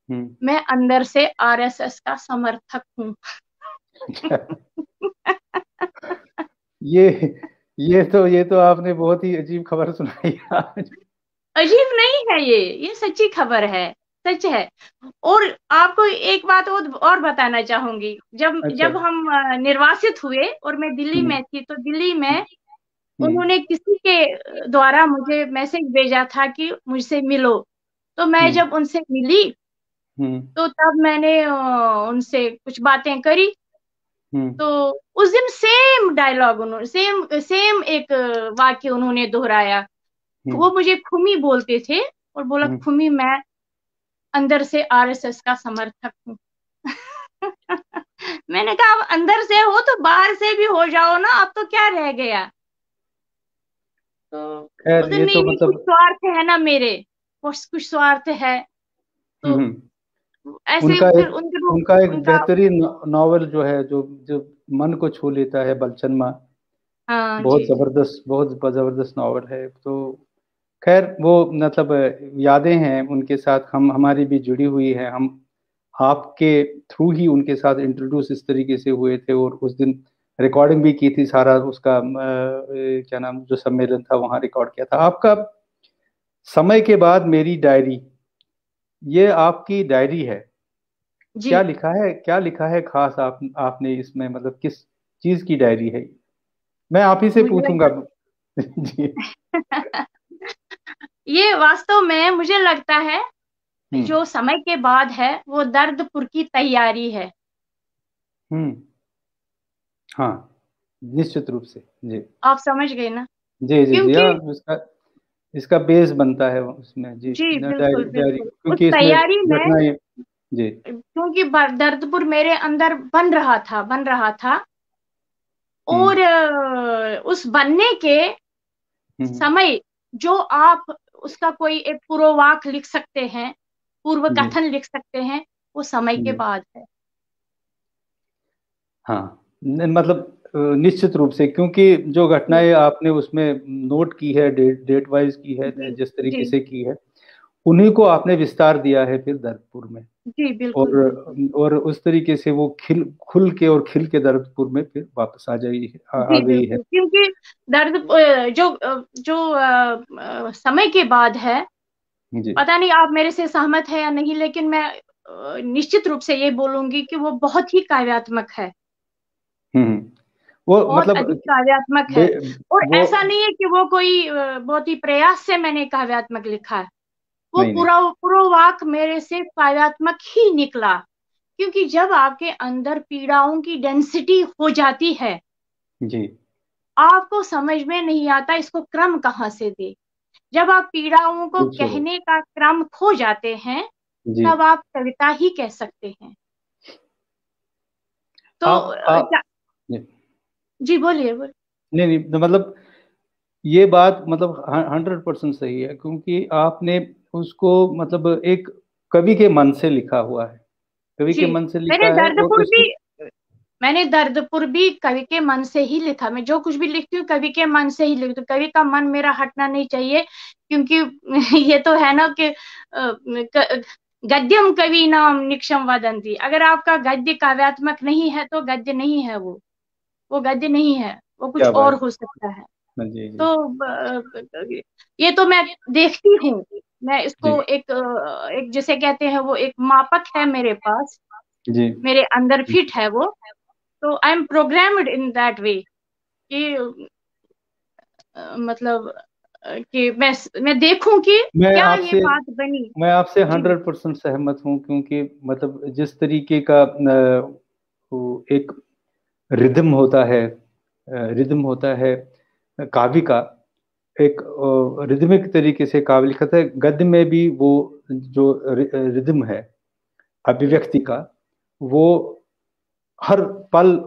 हम्म। मैं अंदर से आरएसएस का समर्थक हूँ। ये ये तो आपने बहुत ही अजीब खबर सुनाई आज। अजीब नहीं है ये सच्ची खबर है, सच है। और आपको एक बात और बताना चाहूंगी। जब अच्छा। जब हम निर्वासित हुए और मैं दिल्ली हम्म। में थी, तो दिल्ली में हम्म। उन्होंने किसी के द्वारा मुझे मैसेज भेजा था कि मुझसे मिलो। तो मैं हम्म। जब उनसे मिली, हम्म। तो तब मैंने उनसे कुछ बातें करी। हम्म। तो उस दिन सेम डायलॉग उन्होंने, सेम सेम एक वाक्य उन्होंने दोहराया। हम्म। वो मुझे खुमी बोलते थे, और बोला, हम्म। खुमी, मैं अंदर से आरएसएस का समर्थक हूँ। मैंने कहा, अब अंदर से हो तो बाहर से भी हो जाओ ना, अब तो क्या रह गया। तो खैर बोलते, ये नहीं तो नहीं, कुछ मतलब। स्वार्थ है ना मेरे, कुछ स्वार्थ है। तो हम्म। ऐसे उनका फिर एक उनका एक उनका बेहतरीन नॉवेल जो है, जो जो मन को छू लेता है, बलचनमा। हाँ बहुत जी जी। जबरदस्त, बहुत जबरदस्त नॉवेल है। तो खैर वो मतलब यादें हैं उनके साथ, हम हमारी भी जुड़ी हुई है। हम आपके थ्रू ही उनके साथ इंट्रोड्यूस इस तरीके से हुए थे, और उस दिन रिकॉर्डिंग भी की थी सारा उसका, क्या नाम, जो सम्मेलन था वहाँ रिकॉर्ड किया था आपका। समय के बाद मेरी डायरी, ये आपकी डायरी है। जी क्या लिखा है खास आपने इसमें, मतलब किस चीज की डायरी है? मैं आप ही से मुझे पूछूंगा। लगता जी। ये वास्तव में मुझे लगता है, हम्म। जो समय के बाद है वो दर्दपुर की तैयारी है। हम्म। हाँ, निश्चित रूप से। जी। आप समझ गए ना? जी जी जी, क्योंकि हाँ। इसका इसका बेस बनता है उसमें जी, जी बिल्कुल डायरी डायरी, बिल्कुल, उस क्योंकि इसमें तैयारी में, घटनाएं। जी। क्योंकि दर्दपुर मेरे अंदर बन रहा था। और हम्म। उस बनने के हम्म। समय, जो आप उसका कोई एक पूर्ववाक लिख सकते हैं, पूर्व जी कथन लिख सकते हैं, वो समय के जी। बाद है। हाँ, मतलब निश्चित रूप से, क्योंकि जो जी घटनाएं आपने उसमें नोट की है, डेट डेट वाइज की है, जी जिस तरीके जी से की है, उन्हीं को आपने विस्तार दिया है फिर दर्दपुर में। जी बिल्कुल बिल्कुल। और उस तरीके से वो खुल के और खिल के दर्दपुर में फिर वापस आ जी गई है। बिल्कुल, क्योंकि दर्द जो समय के बाद है, जी। पता नहीं आप मेरे से सहमत है या नहीं, लेकिन मैं निश्चित रूप से ये बोलूंगी कि वो बहुत ही काव्यात्मक है, हम्म। वो बहुत मतलब अधिक काव्यात्मक है। बे, और वो ऐसा नहीं है कि वो कोई बहुत ही प्रयास से मैंने काव्यात्मक लिखा है। वो नहीं नहीं। पूरा पूरा वाक मेरे से काव्यात्मक ही निकला। क्योंकि जब आपके अंदर पीड़ाओं की डेंसिटी हो जाती है, जी। आपको समझ में नहीं आता इसको क्रम कहाँ से दे। जब आप पीड़ाओं को खूब सूरत। कहने का क्रम खो जाते हैं, जी। तब आप कविता ही कह सकते हैं। तो आप जी। जी बोलिए बोलिए। नहीं नहीं, तो मतलब ये बात मतलब 100% सही है, क्योंकि आपने उसको मतलब एक कवि के मन से लिखा हुआ है, कवि जी, के मन से मैंने लिखा है, और दर्दपुर भी उसकी। मैंने दर्दपुर भी कवि के मन से ही लिखा। मैं जो कुछ भी लिखती हूँ कवि के मन से ही लिखती हूँ। कवि का मन मेरा हटना नहीं चाहिए, क्योंकि ये तो है ना कि गद्यम कवि नाम निक्षम वदंती। अगर आपका गद्य काव्यात्मक नहीं है तो गद्य नहीं है वो गद्य नहीं है, वो कुछ क्या और बात हो सकता है। है। जी जी तो ये तो मैं देखती हूँ। मैं जी इसको एक जिसे कहते हैं, वो एक मापक है मेरे पास, जी। मेरे अंदर फिट है वो। तो I am programmed in that way कि मतलब कि मैं देखूं कि मैं क्या ये आपसे बात बनी। मैं आपसे जी 100% सहमत हूँ, क्योंकि मतलब जिस तरीके का वो एक रिदम होता है, काव्य का, एक रिदमिक तरीके से काव्य लिखता है। गद्य में भी वो जो रिदम है जी अभिव्यक्ति का, वो हर पल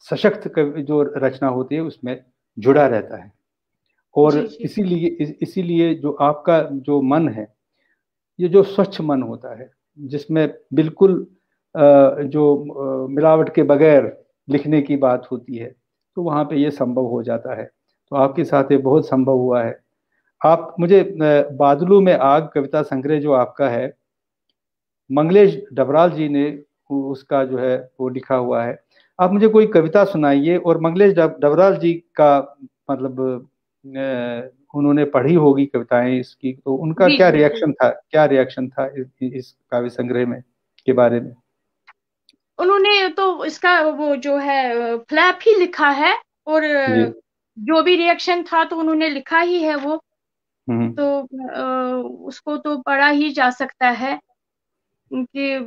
सशक्त जो रचना होती है उसमें जुड़ा रहता है। और जी जी इसीलिए जो आपका जो मन है, ये जो स्वच्छ मन होता है, जिसमें बिल्कुल जो मिलावट के बगैर लिखने की बात होती है, तो वहाँ पे ये संभव हो जाता है। तो आपके साथ ये बहुत संभव हुआ है। आप मुझे बादलों में आग कविता संग्रह जो आपका है, मंगलेश डबराल जी ने उसका जो है वो लिखा हुआ है। आप मुझे कोई कविता सुनाइए। और मंगलेश डबराल जी का मतलब उन्होंने पढ़ी होगी कविताएं इसकी, तो उनका जी क्या जी जी। रिएक्शन था, क्या रिएक्शन था इस काव्य संग्रह में के बारे में? उन्होंने तो इसका वो जो है फ्लैप ही लिखा है, और जी। जो भी रिएक्शन था तो उन्होंने लिखा ही है वो। हम्म। तो उसको तो पढ़ा ही जा सकता है कि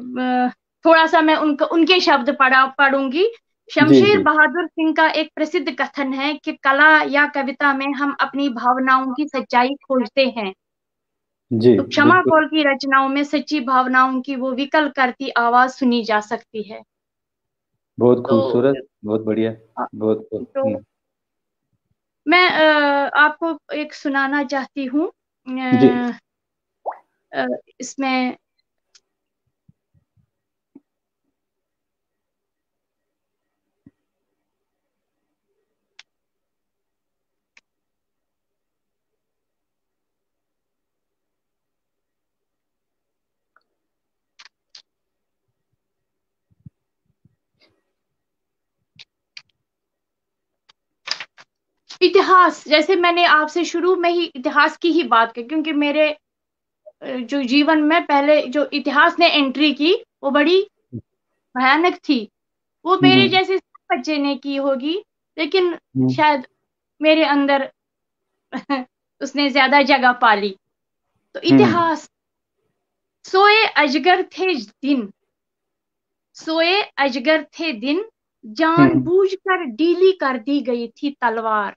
थोड़ा सा मैं उनके शब्द पढ़ूंगी। जी शमशेर जी बहादुर सिंह का एक प्रसिद्ध कथन है कि कला या कविता में हम अपनी भावनाओं की सच्चाई खोजते हैं, जी। तो क्षमा बिल्कुल। कौल की रचनाओं में सच्ची भावनाओं की वो विकल करती आवाज सुनी जा सकती है। बहुत तो खूबसूरत, बहुत बढ़िया। बहुत बहुत। तो मैं आपको एक सुनाना चाहती हूँ। जी। इसमें इतिहास, जैसे मैंने आपसे शुरू में ही इतिहास की ही बात की, क्योंकि मेरे जो जीवन में पहले जो इतिहास ने एंट्री की वो बड़ी भयानक थी। वो मेरे हम्म जैसे बच्चे ने की होगी, लेकिन हम्म शायद मेरे अंदर उसने ज्यादा जगह पाली। तो हम्म इतिहास। सोए अजगर थे दिन, सोए अजगर थे दिन, हम्म। जानबूझकर ढीली कर दी गई थी तलवार।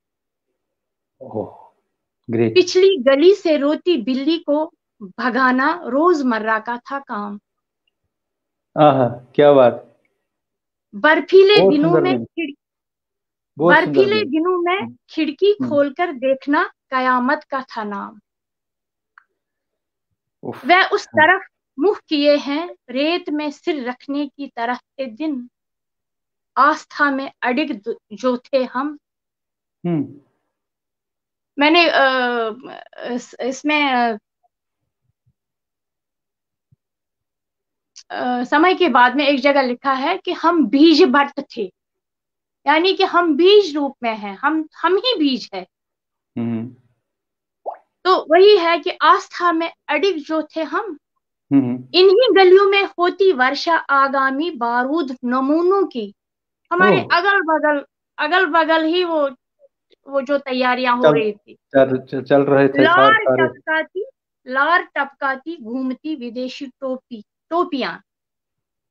ओह, ग्रेट। पिछली गली से रोती बिल्ली को भगाना रोजमर्रा का था काम। आहा, क्या बात। बर्फीले बहुत दिनों सुंदर में दिन। खिड़ बहुत सुंदर बर्फीले दिन। दिनों में हम्म खिड़की हम्म। खोलकर देखना कयामत का था नाम। उफ। वह उस हाँ। तरफ मुंह किए हैं रेत में सिर रखने की तरह के दिन, आस्था में अडिग जो थे हम। हम्म मैंने इसमें समय के बाद में एक जगह लिखा है कि हम बीज भट्ट थे, यानी कि हम बीज रूप में हैं, हम ही बीज है। हम्म तो वही है कि आस्था में अडिग जो थे हम। हम्म। इन्हीं गलियों में होती वर्षा आगामी बारूद नमूनों की। हमारे ओह। अगल बगल ही वो जो तैयारियां हो चल रही थी। चल रहे थे लार सारे। टपकाती लार टपकाती घूमती विदेशी टोपियां,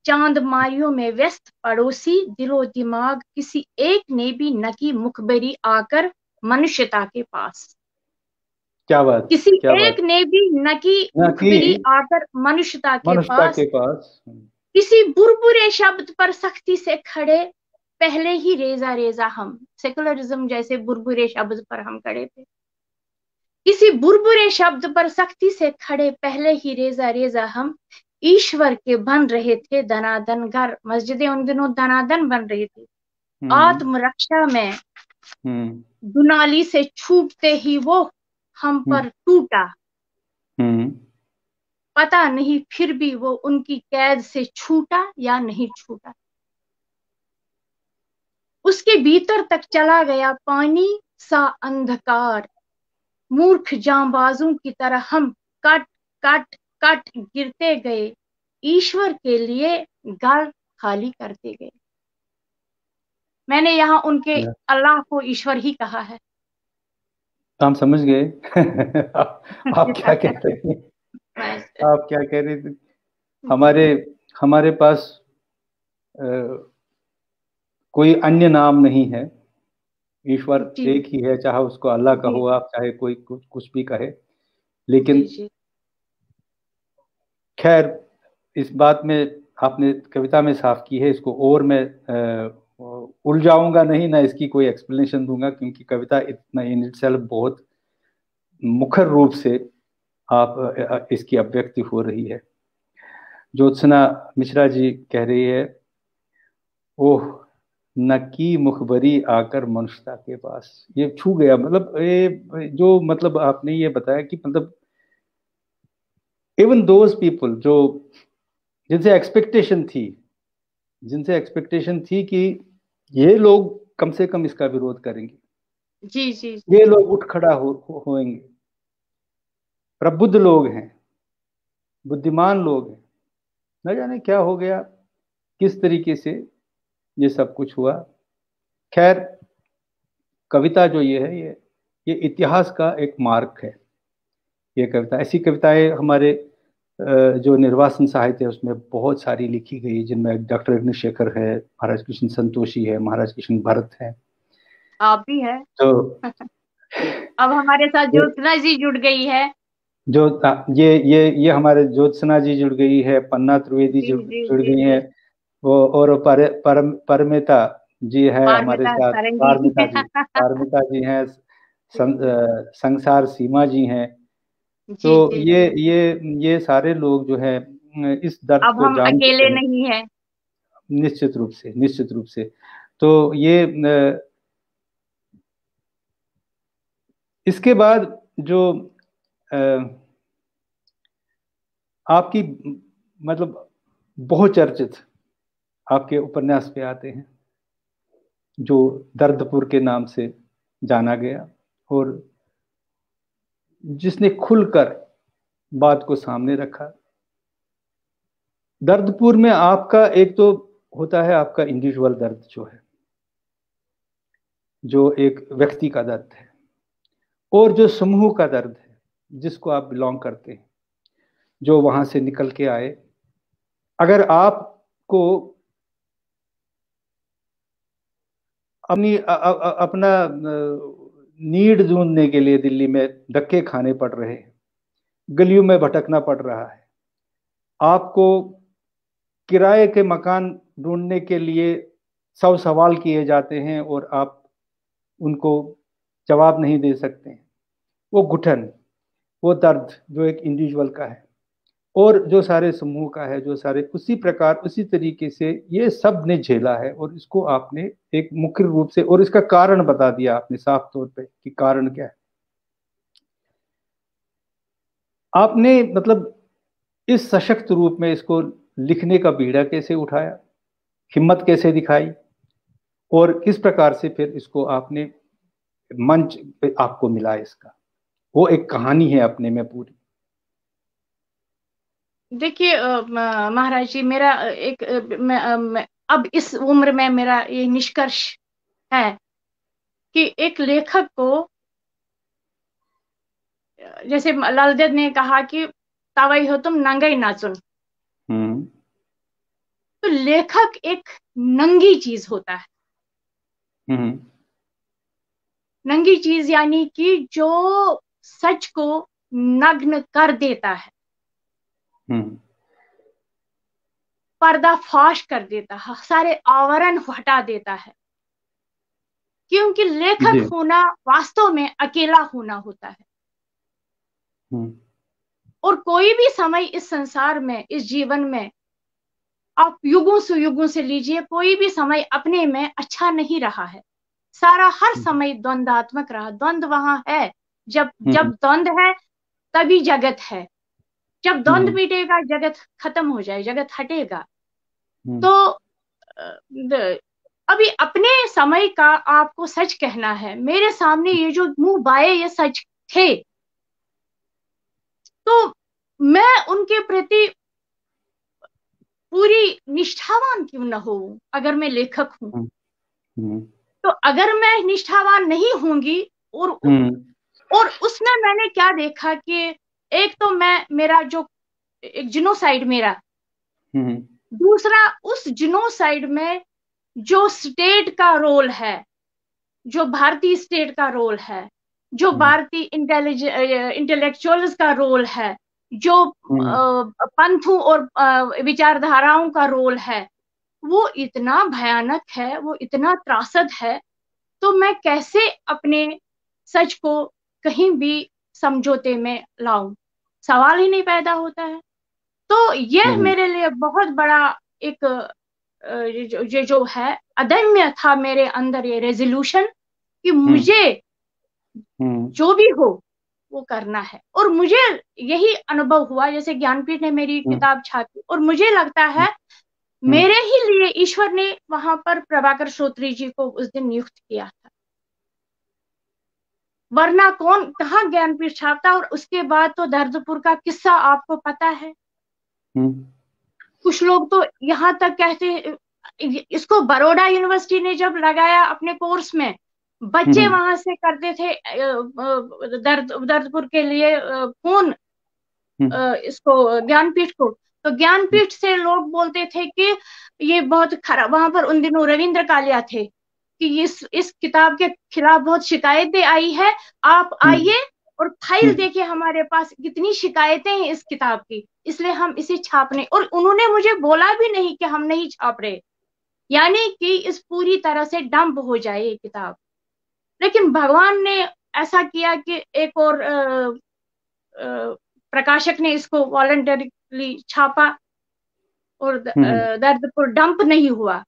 चांद मारियों में व्यस्त पड़ोसी दिलो दिमाग, किसी एक ने भी न की मुखबरी आकर मनुष्यता के पास। क्या बात। किसी क्या एक बात। ने भी न की ना कि मुखबरी आकर मनुष्यता के मनुष्यता पास। के पास। किसी बुरबुरे शब्द पर सख्ती से खड़े, पहले ही रेजा रेजा हम। सेकुलरिज्म जैसे बुरबुरे शब्द पर हम खड़े थे। किसी बुरबुरे शब्द पर सख्ती से खड़े, पहले ही रेजा रेजा हम। ईश्वर के बन रहे थे दनादन घर, मस्जिदें उन दिनों दनादन बन रही थी। हम्म आत्मरक्षा में हम्म दुनाली से छूटते ही वो हम हम्म पर टूटा। हम्म। पता नहीं फिर भी वो उनकी कैद से छूटा या नहीं छूटा। उसके भीतर तक चला गया पानी सा अंधकार। मूर्ख जांबाजों की तरह हम कट कट कट गिरते गए, ईश्वर के लिए घर खाली करते गए। मैंने यहाँ उनके अल्लाह को ईश्वर ही कहा है। हम समझ गए। आप क्या कह रहे हैं? बस। आप क्या कह रहे थे? हमारे हमारे पास अ, कोई अन्य नाम नहीं है। ईश्वर जी एक ही है, चाहे उसको अल्लाह जी कहो आप, चाहे कोई कुछ भी कहे। लेकिन जी जी खैर, इस बात में आपने कविता में साफ की है, इसको और मैं उलझाऊंगा नहीं, ना इसकी कोई एक्सप्लेनेशन दूंगा, क्योंकि कविता इतना इन इटसेल्फ बहुत मुखर रूप से आप इसकी अभिव्यक्ति हो रही है। ज्योत्सना मिश्रा जी कह रही है, ओह नकी मुखबरी आकर मनुष्यता के पास। ये छू गया, मतलब ये जो मतलब आपने ये बताया कि मतलब इवन दोज पीपल जो जिनसे एक्सपेक्टेशन थी, जिनसे एक्सपेक्टेशन थी कि ये लोग कम से कम इसका विरोध करेंगे, जी जी ये लोग उठ खड़ा होंगे, प्रबुद्ध लोग हैं, बुद्धिमान लोग हैं, न जाने क्या हो गया, किस तरीके से ये सब कुछ हुआ। खैर, कविता जो ये है, ये इतिहास का एक मार्ग है। ये कविता, ऐसी कविताएं हमारे जो निर्वासन साहित्य है उसमें बहुत सारी लिखी गई, जिनमें डॉक्टर अग्निशेखर है, महाराज कृष्ण संतोषी है, महाराज कृष्ण भरत है। आप भी है। तो अब हमारे साथ ज्योत्सना जी जुड़ गई है। जो ये हमारे ज्योत्सना जी जुड़ गई है, पन्ना त्रिवेदी जी जी जुड़ जी गई जी। है, वो और परमिता जी है हमारे पारमिता साथ, सारंगी। पारमिता जी हैं, संसार सीमा जी हैं। तो जी जी जी। ये सारे लोग जो है इस दर्द अब को हम जान चुके अकेले हैं, नहीं है। निश्चित रूप से, निश्चित रूप से। तो ये इसके बाद जो अ, आपकी मतलब बहुचर्चित आपके उपन्यास पे आते हैं, जो दर्दपुर के नाम से जाना गया, और जिसने खुलकर बात को सामने रखा। दर्दपुर में आपका एक तो होता है आपका इंडिविजुअल दर्द, जो है, जो एक व्यक्ति का दर्द है, और जो समूह का दर्द है, जिसको आप बिलोंग करते हैं, जो वहां से निकल के आए। अगर आपको अपना नीड ढूंढने के लिए दिल्ली में धक्के खाने पड़ रहे हैं, गलियों में भटकना पड़ रहा है, आपको किराए के मकान ढूंढने के लिए 100 सवाल किए जाते हैं और आप उनको जवाब नहीं दे सकते हैं, वो घुटन, वो दर्द जो एक इंडिविजुअल का है और जो सारे समूह का है, जो सारे उसी प्रकार उसी तरीके से ये सब ने झेला है, और इसको आपने एक मुख्य रूप से, और इसका कारण बता दिया आपने साफ तौर पे कि कारण क्या है। आपने मतलब इस सशक्त रूप में इसको लिखने का बीड़ा कैसे उठाया, हिम्मत कैसे दिखाई, और किस प्रकार से फिर इसको आपने मंच पे आपको मिला इसका, वो एक कहानी है अपने में पूरी। देखिए महाराज जी, मेरा एक अब इस उम्र में मेरा ये निष्कर्ष है कि एक लेखक को, जैसे लाल देद ने कहा कि तवई हो तुम नंगई नाचुन, तो लेखक एक नंगी चीज होता है। नंगी चीज यानी कि जो सच को नग्न कर देता है, पर्दाफाश कर देता है, सारे आवरण हटा देता है। क्योंकि लेखक होना वास्तव में अकेला होना होता है। और कोई भी समय इस संसार में, इस जीवन में, आप युगों से लीजिए, कोई भी समय अपने में अच्छा नहीं रहा है। सारा हर समय द्वंद्वात्मक रहा। द्वंद्व वहां है, जब द्वंद्व है तभी जगत है। जब द्वंद्व मिटेगा जगत खत्म हो जाए, जगत हटेगा। तो अभी अपने समय का आपको सच कहना है। मेरे सामने ये जो मुंह बाए ये सच थे, तो मैं उनके प्रति पूरी निष्ठावान क्यों न हो? अगर मैं लेखक हूं, तो अगर मैं निष्ठावान नहीं होंगी, और उसमें मैंने क्या देखा कि एक तो मेरा जो एक जिनोसाइड मेरा, दूसरा उस जिनोसाइड में जो स्टेट का रोल है, जो भारतीय स्टेट का रोल है, जो भारतीय इंटेलेक्चुअल्स का रोल है, जो पंथों और विचारधाराओं का रोल है वो इतना भयानक है, वो इतना त्रासद है, तो मैं कैसे अपने सच को कहीं भी समझौते में लाऊं, सवाल ही नहीं पैदा होता है। तो यह मेरे लिए बहुत बड़ा एक ये जो है अदम्य था मेरे अंदर, ये रेजोल्यूशन कि मुझे जो भी हो वो करना है। और मुझे यही अनुभव हुआ, जैसे ज्ञानपीठ ने मेरी किताब छापी और मुझे लगता है मेरे ही लिए ईश्वर ने वहां पर प्रभाकर श्रोत्री जी को उस दिन नियुक्त किया था, वरना कौन कहाँ ज्ञानपीठ छापता। और उसके बाद तो दर्दपुर का किस्सा आपको पता है। कुछ लोग तो यहाँ तक कहते, इसको बड़ौदा यूनिवर्सिटी ने जब लगाया अपने कोर्स में, बच्चे वहां से करते थे दर्दपुर के लिए फोन इसको ज्ञानपीठ को, तो ज्ञानपीठ से लोग बोलते थे कि ये बहुत खराब, वहां पर उन दिनों रविंद्र कालिया थे, कि इस किताब के खिलाफ बहुत शिकायतें आई है, आप आइए और फाइल देखिए हमारे पास कितनी शिकायतें हैं इस किताब की, इसलिए हम इसे छापने। और उन्होंने मुझे बोला भी नहीं कि हम नहीं छाप रहे, यानी कि इस पूरी तरह से डंप हो जाए ये किताब। लेकिन भगवान ने ऐसा किया कि एक और प्रकाशक ने इसको वॉलंटरीली छापा और दर्दपुर डंप नहीं हुआ,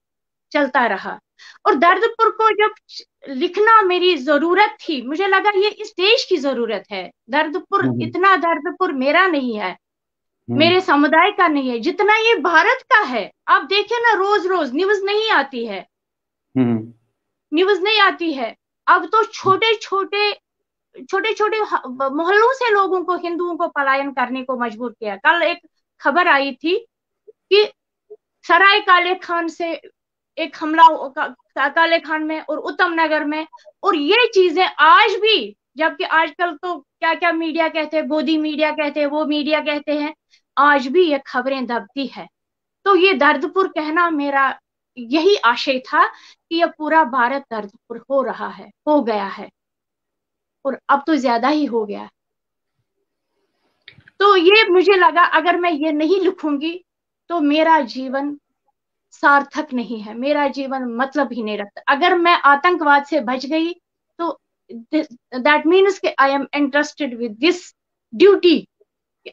चलता रहा। और दर्दपुर को जब लिखना मेरी जरूरत थी, मुझे लगा ये इस देश की जरूरत है। दर्दपुर इतना, दर्दपुर मेरा नहीं है, मेरे समुदाय का नहीं है, जितना ये भारत का है। आप देखिए ना, रोज रोज न्यूज नहीं आती है, न्यूज नहीं आती है। अब तो छोटे छोटे मोहल्लों से लोगों को, हिंदुओं को पलायन करने को मजबूर किया। कल एक खबर आई थी कि सराय काले खान से एक हमला काले खान में और उत्तम नगर में, और ये चीजें आज भी, जबकि आजकल तो क्या क्या मीडिया कहते हैं, गोदी मीडिया कहते हैं, वो मीडिया कहते हैं, आज भी ये खबरें दबती है। तो ये दर्दपुर कहना मेरा यही आशय था कि यह पूरा भारत दर्दपुर हो रहा है, हो गया है, और अब तो ज्यादा ही हो गया है। तो ये मुझे लगा अगर मैं ये नहीं लिखूंगी तो मेरा जीवन सार्थक नहीं है, मेरा जीवन मतलब ही नहीं रखता। अगर मैं आतंकवाद से बच गई तो दैट मीन्स कि I am interested with this duty,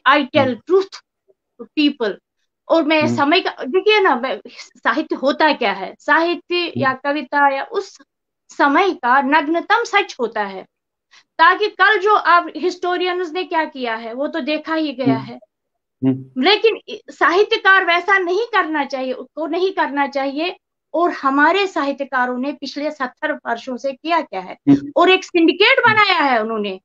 I tell truth to people. और मैं समय का, देखिए ना, साहित्य होता क्या है, साहित्य या कविता या उस समय का नग्नतम सच होता है, ताकि कल जो आप हिस्टोरियंस ने क्या किया है वो तो देखा ही गया है। लेकिन साहित्यकार वैसा नहीं करना चाहिए, उसको नहीं करना चाहिए। और हमारे साहित्यकारों ने पिछले 70 वर्षों से किया क्या है, और एक सिंडिकेट बनाया है उन्होंने,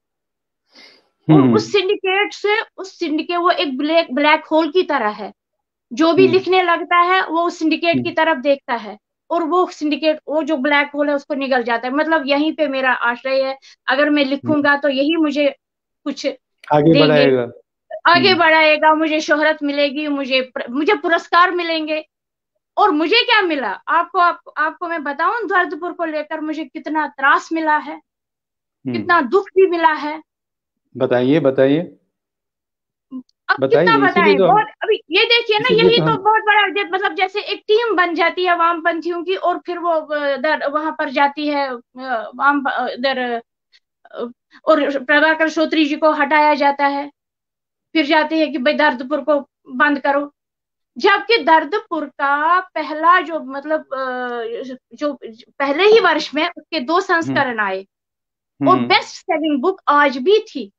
और उस सिंडिकेट वो एक ब्लैक होल की तरह है, जो भी लिखने लगता है वो उस सिंडिकेट की तरफ देखता है, और वो सिंडिकेट, वो जो ब्लैक होल है उसको निगल जाता है। मतलब यहीं पे मेरा आश्रय है, अगर मैं लिखूंगा तो यही मुझे कुछ आगे बढ़ाएगा, आगे बढ़ाएगा, मुझे शोहरत मिलेगी, मुझे पुरस्कार मिलेंगे। और मुझे क्या मिला, आपको मैं बताऊं, दर्दपुर को लेकर मुझे कितना त्रास मिला है, कितना दुख भी मिला है। बताइए बताइए, अब कितना बताएं, बहुत। अभी ये देखिए ना, यही तो बहुत बड़ा, मतलब जैसे एक टीम बन जाती है वामपंथियों की, और फिर वो वहां पर जाती है वाम इधर, और प्रभाकर श्रोत्री जी को हटाया जाता है, फिर जाती है कि भाई दर्दपुर को बंद करो। जबकि दर्दपुर का पहला जो, मतलब जो पहले ही वर्ष में उसके 2 संस्करण आए, और बेस्ट सेलिंग बुक आज भी थी।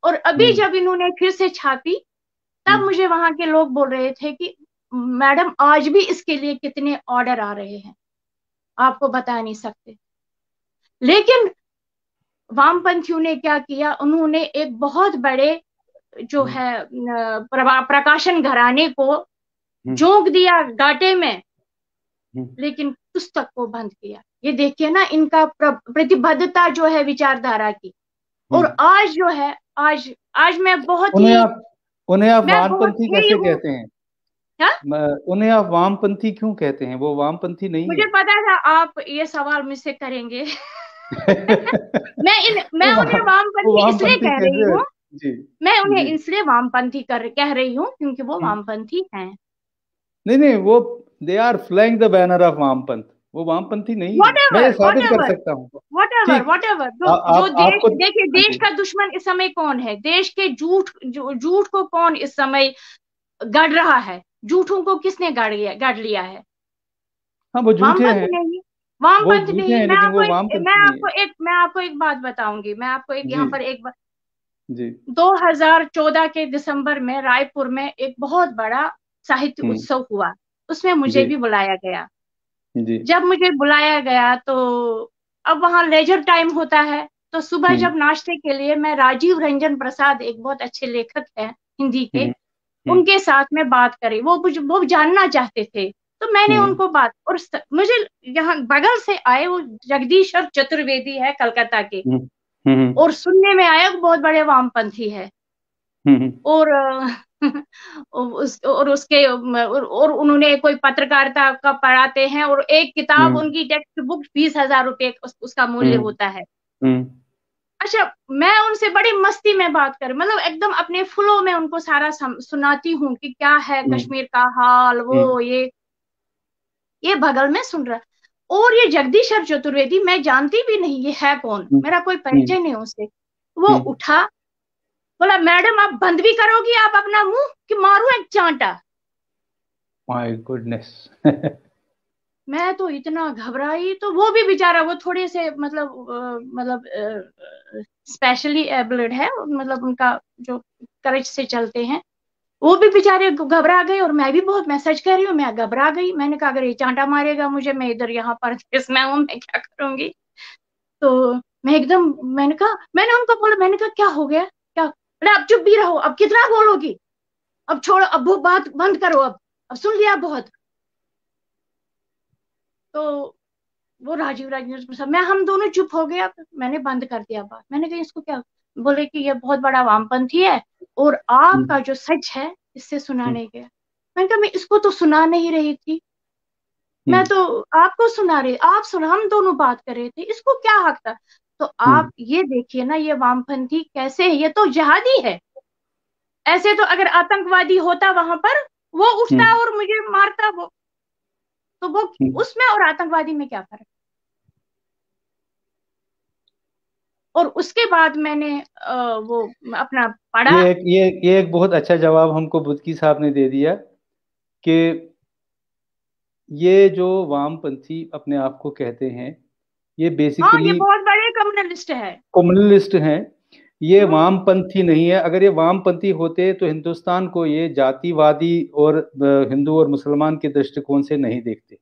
और अभी जब इन्होंने फिर से छापी, तब मुझे वहां के लोग बोल रहे थे कि मैडम आज भी इसके लिए कितने ऑर्डर आ रहे हैं, आपको बता नहीं सकते। लेकिन वामपंथियों ने क्या किया, उन्होंने एक बहुत बड़े जो है प्रकाशन घराने को झोंक दिया घाटे में, लेकिन पुस्तक को बंद किया। ये देखिए ना इनका प्रतिबद्धता जो है विचारधारा की। और आज जो है, आज मैं बहुत ही, उन्हें आप वामपंथी कैसे कहते हैं? उन्हें आप वामपंथी क्यों कहते हैं? वो वामपंथी नहीं मुझे है। पता था आप ये सवाल मुझसे करेंगे। मैं उन्हें वामपंथी इसलिए कह रही हूँ, जी मैं उन्हें जी इसलिए वामपंथी कह रही हूँ क्योंकि वो वामपंथी हैं। नहीं नहीं, वो they are flying the banner of वामपंथ, वो वामपंथी नहीं है, मैं ये वॉटेवर साबित कर वॉटेवर सकता हूँ। वॉटेवर ठीक, वॉटेवर जो आप देश, आपको, देखिए हाँ देश जी, का दुश्मन इस समय कौन है, देश के झूठ को कौन इस समय गढ़ रहा है, झूठों को किसने गढ़ लिया है? हाँ वो झूठे वामपंथ हैं, नहीं, वो वामपंथ झूठे नहीं। हैं, लेकिन वो वामपंथी नहीं है। मैं आपको एक बात बताऊंगी, मैं आपको एक जी यहाँ पर एक जी 2014 के दिसंबर में रायपुर में एक बहुत बड़ा साहित्य हम्म उत्सव हुआ, उसमें मुझे जी भी बुलाया गया। जी जब मुझे बुलाया गया तो अब वहाँ लेजर टाइम होता है, तो सुबह हम्म जब नाश्ते के लिए मैं राजीव रंजन प्रसाद, एक बहुत अच्छे लेखक हैं हिंदी के, हम्म हम्म उनके साथ में बात करी। वो जानना चाहते थे, तो मैंने हम्म उनको बात, और मुझे यहाँ बगल से आए वो जगदीशर चतुर्वेदी है कलकत्ता के, हम्म हम्म और सुनने में आया वो बहुत बड़े वामपंथी है, हम्म और और उसके और उन्होंने कोई पत्रकारिता का पढ़ाते हैं, और एक किताब हम्म उनकी टेक्स्ट बुक 20,000 रुपये उसका मूल्य हम्म होता है। हम्म अच्छा, मैं उनसे बड़ी मस्ती में बात कर, मतलब एकदम अपने फ्लो में उनको सारा सुनाती हूँ कि क्या है हम्म कश्मीर का हाल, हम्म वो ये बगल में सुन रहा। और ये जगदीशर चतुर्वेदी, मैं जानती भी नहीं ये है कौन, हम्म मेरा कोई हम्म परिचय नहीं उससे। वो उठा, बोला मैडम आप बंद भी करोगी आप अपना मुंह, कि मारू एक चांटा। माय गुडनेस मैं तो इतना घबराई, तो वो भी बेचारा, वो थोड़े से मतलब स्पेशली एबल्ड है, मतलब उनका जो करज से चलते हैं, वो भी बेचारे घबरा गए, और मैं भी बहुत मैसेज कर रही हूँ, मैं घबरा गई। मैंने कहा अगर ये चांटा मारेगा मुझे, मैं इधर यहाँ पर इसमें हूँ, मैं क्या करूंगी? तो मैं एकदम, मैंने कहा, मैंने उनको बोला, मैंने कहा क्या हो गया, क्या? बोले अब चुप भी रहो, अब कितना बोलोगी, अब छोड़ो, अब वो बात बंद करो, अब सुन लिया बहुत। तो वो राजीव राजेंद्र प्रसाद, मैं, हम दोनों चुप हो गया, मैंने बंद कर दिया बात। मैंने कहा इसको क्या? बोले कि ये बहुत बड़ा वामपंथी है, और आपका जो सच है इससे सुनाने गया। मैंने कहा मैं इसको तो सुना नहीं रही थी, मैं तो आपको सुना रही, आप सुना, हम दोनों बात कर रहे थे, इसको क्या हक था? तो आप ये देखिए ना, ये वामपंथी कैसे है, ये तो जिहादी है। ऐसे तो अगर आतंकवादी होता वहां पर, वो उठता और मुझे मारता, वो तो वो, उसमें और आतंकवादी में क्या फर्क? और उसके बाद मैंने वो अपना पढ़ा। ये एक बहुत अच्छा जवाब हमको बुद्की साहब ने दे दिया कि ये जो वामपंथी अपने आप को कहते हैं, ये हाँ, ये बेसिकली बहुत बड़े कम्युनलिस्ट है। कम्युनलिस्ट हैं, ये हम्म, वामपंथी नहीं है। अगर ये वामपंथी होते तो हिंदुस्तान को ये जातिवादी और हिंदू और मुसलमान के दृष्टिकोण से नहीं देखते।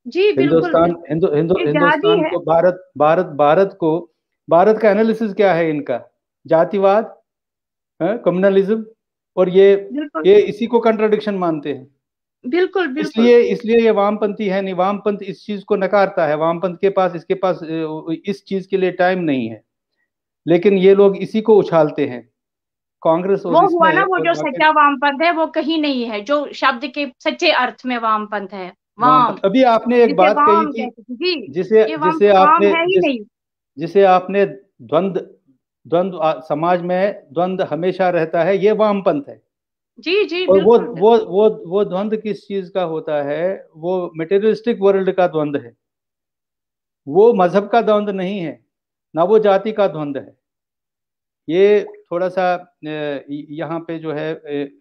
जी बिल्कुल हिंदुस्तान बिल्कुल, हिंदु, हिंदु, ये जिहादी हिंदुस्तान है। को, भारत का एनालिसिस क्या है इनका? जातिवाद, कम्युनलिज्म, और बिल्कुल ये इसी को कंट्राडिक्शन मानते हैं। बिल्कुल बिल्कुल। इसलिए इसलिए ये वामपंथी है नहीं, वामपंथ इस चीज को नकारता है, वामपंथ के पास, इसके पास इस चीज के लिए टाइम नहीं है, लेकिन ये लोग इसी को उछालते हैं, कांग्रेस वो और हुआ इसमें ना, वो और जो बाकी सच्चा वामपंथ है वो कहीं नहीं है, जो शब्द के सच्चे अर्थ में वामपंथ है, वाम, वामपंथ। अभी आपने एक जिसे बात कही वाम थी, कहते थे जी, जिसे ये वाम जिसे वाम आपने है ही नहीं। जिसे आपने द्वंद्व, समाज में द्वंद्व हमेशा रहता है, ये वामपंथ है। जी जी और बिल्कुल बिल्कुल। वो द्वंद्व किस चीज का होता है? वो मटेरियलिस्टिक वर्ल्ड का द्वंद्व है, वो मजहब का द्वंद्व नहीं है, ना वो जाति का द्वंद्व है। ये थोड़ा सा यहाँ पे जो है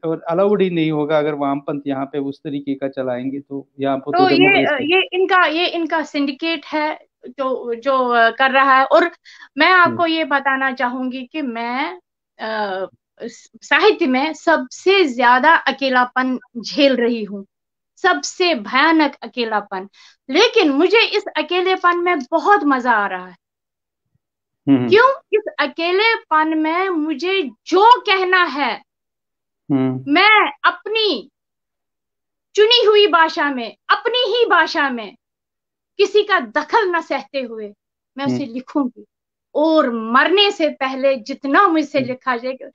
और अलाउड ही नहीं होगा अगर वामपंथ यहाँ पे उस तरीके का चलाएंगे, तो यहाँ पे तो तो डेमोक्रेसी। ये इनका सिंडिकेट है, जो जो कर रहा है। और मैं आपको ये बताना चाहूंगी कि मैं साहित्य में सबसे ज्यादा अकेलापन झेल रही हूँ, सबसे भयानक अकेलापन। लेकिन मुझे इस अकेलेपन में बहुत मजा आ रहा है। हम्म क्यों? इस अकेलेपन में मुझे जो कहना है, हम्म मैं अपनी चुनी हुई भाषा में, अपनी ही भाषा में, किसी का दखल न सहते हुए मैं उसे हम्म लिखूंगी। और मरने से पहले जितना मुझसे हम्म लिखा जाए,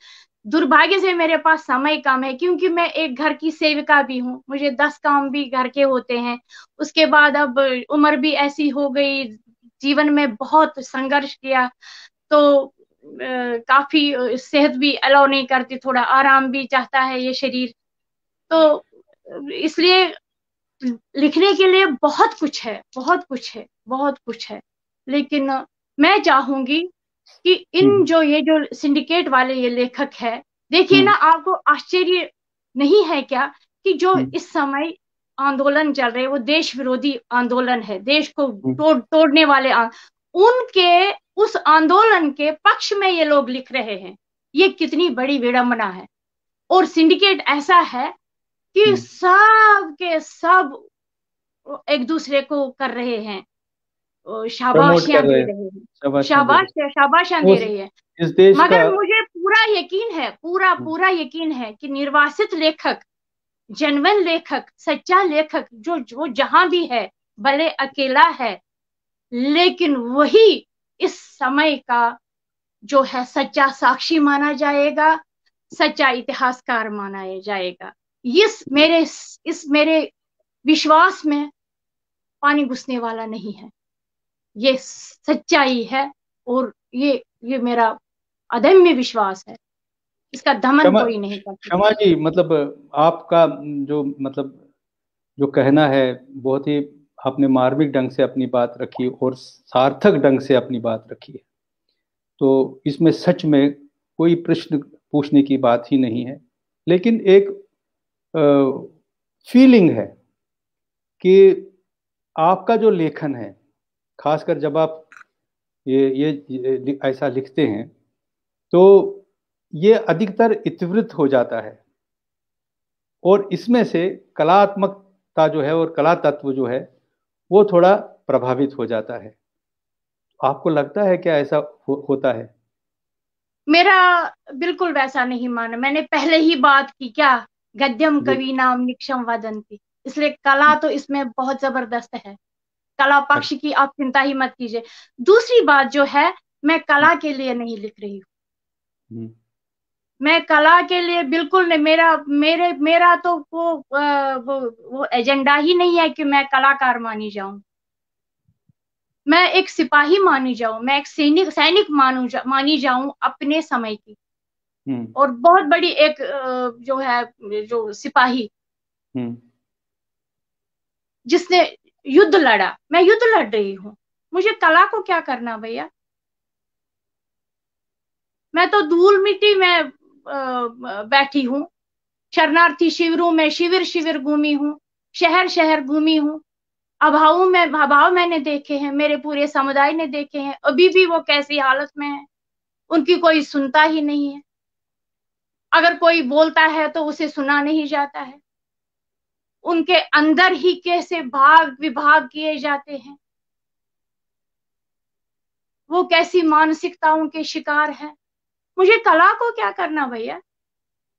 दुर्भाग्य से मेरे पास समय कम है, क्योंकि मैं एक घर की सेविका भी हूँ, मुझे 10 काम भी घर के होते हैं। उसके बाद अब उम्र भी ऐसी हो गई, जीवन में बहुत संघर्ष किया, तो काफी सेहत भी अलाउ नहीं करती, थोड़ा आराम भी चाहता है ये शरीर। तो इसलिए लिखने के लिए बहुत कुछ है, बहुत कुछ है, बहुत कुछ है। लेकिन मैं चाहूंगी कि इन जो सिंडिकेट वाले ये लेखक है, देखिए ना, आपको आश्चर्य नहीं है क्या कि जो इस समय आंदोलन चल रहे हैं वो देश विरोधी आंदोलन है, देश को तोड़ने वाले उनके उस आंदोलन के पक्ष में ये लोग लिख रहे हैं। ये कितनी बड़ी विडंबना है। और सिंडिकेट ऐसा है कि सब के सब एक दूसरे को कर रहे हैं, शाबाशियां दे रहे हैं, शाबाशियां दे रहे हैं। इस देश मगर का मुझे पूरा यकीन है, पूरा यकीन है कि निर्वासित लेखक, जेन्युइन लेखक, सच्चा लेखक जो जहां भी है, भले अकेला है, लेकिन वही इस समय का जो है सच्चा साक्षी माना जाएगा, सच्चा इतिहासकार माना जाएगा। इस मेरे विश्वास में पानी घुसने वाला नहीं है, ये सच्चाई है। और ये मेरा अदम्य विश्वास है, इसका दमन कोई नहीं कर सकता। क्षमा जी, मतलब आपका जो कहना है, बहुत ही आपने मार्मिक ढंग से अपनी बात रखी और सार्थक ढंग से अपनी बात रखी है। तो इसमें सच में कोई प्रश्न पूछने की बात ही नहीं है। लेकिन एक फीलिंग है कि आपका जो लेखन है, खासकर जब आप ये ऐसा लिखते हैं, तो ये अधिकतर इतिवृत्त हो जाता है और इसमें से कलात्मकता जो है और कला तत्व जो है वो थोड़ा प्रभावित हो जाता है। आपको लगता है क्या ऐसा होता है? मेरा बिल्कुल वैसा नहीं माना। मैंने पहले ही बात की क्या, गद्यम कवि नाम निक्षम वदंती, इसलिए कला तो इसमें बहुत जबरदस्त है। कला पक्ष की आप चिंता ही मत कीजिए। दूसरी बात जो है, मैं कला के लिए नहीं लिख रही हूँ, मैं कला के लिए बिल्कुल नहीं। मेरा तो वो एजेंडा ही नहीं है कि मैं कलाकार मानी जाऊं, मैं एक सिपाही मानी जाऊं, मैं एक सैनिक मानी जाऊं अपने समय की। और बहुत बड़ी एक जो है, जो सिपाही जिसने युद्ध लड़ा, मैं युद्ध लड़ रही हूँ, मुझे कला को क्या करना भैया। मैं तो धूल मिट्टी में बैठी हूँ, शरणार्थी शिविरों में शिविर घूमी हूँ, शहर शहर घूमी हूँ। अभाव मैंने देखे हैं, मेरे पूरे समुदाय ने देखे हैं, अभी भी वो कैसी हालत में है, उनकी कोई सुनता ही नहीं है। अगर कोई बोलता है तो उसे सुना नहीं जाता है, उनके अंदर ही कैसे भाग विभाग किए जाते हैं, वो कैसी मानसिकताओं के शिकार है। मुझे कला को क्या करना भैया,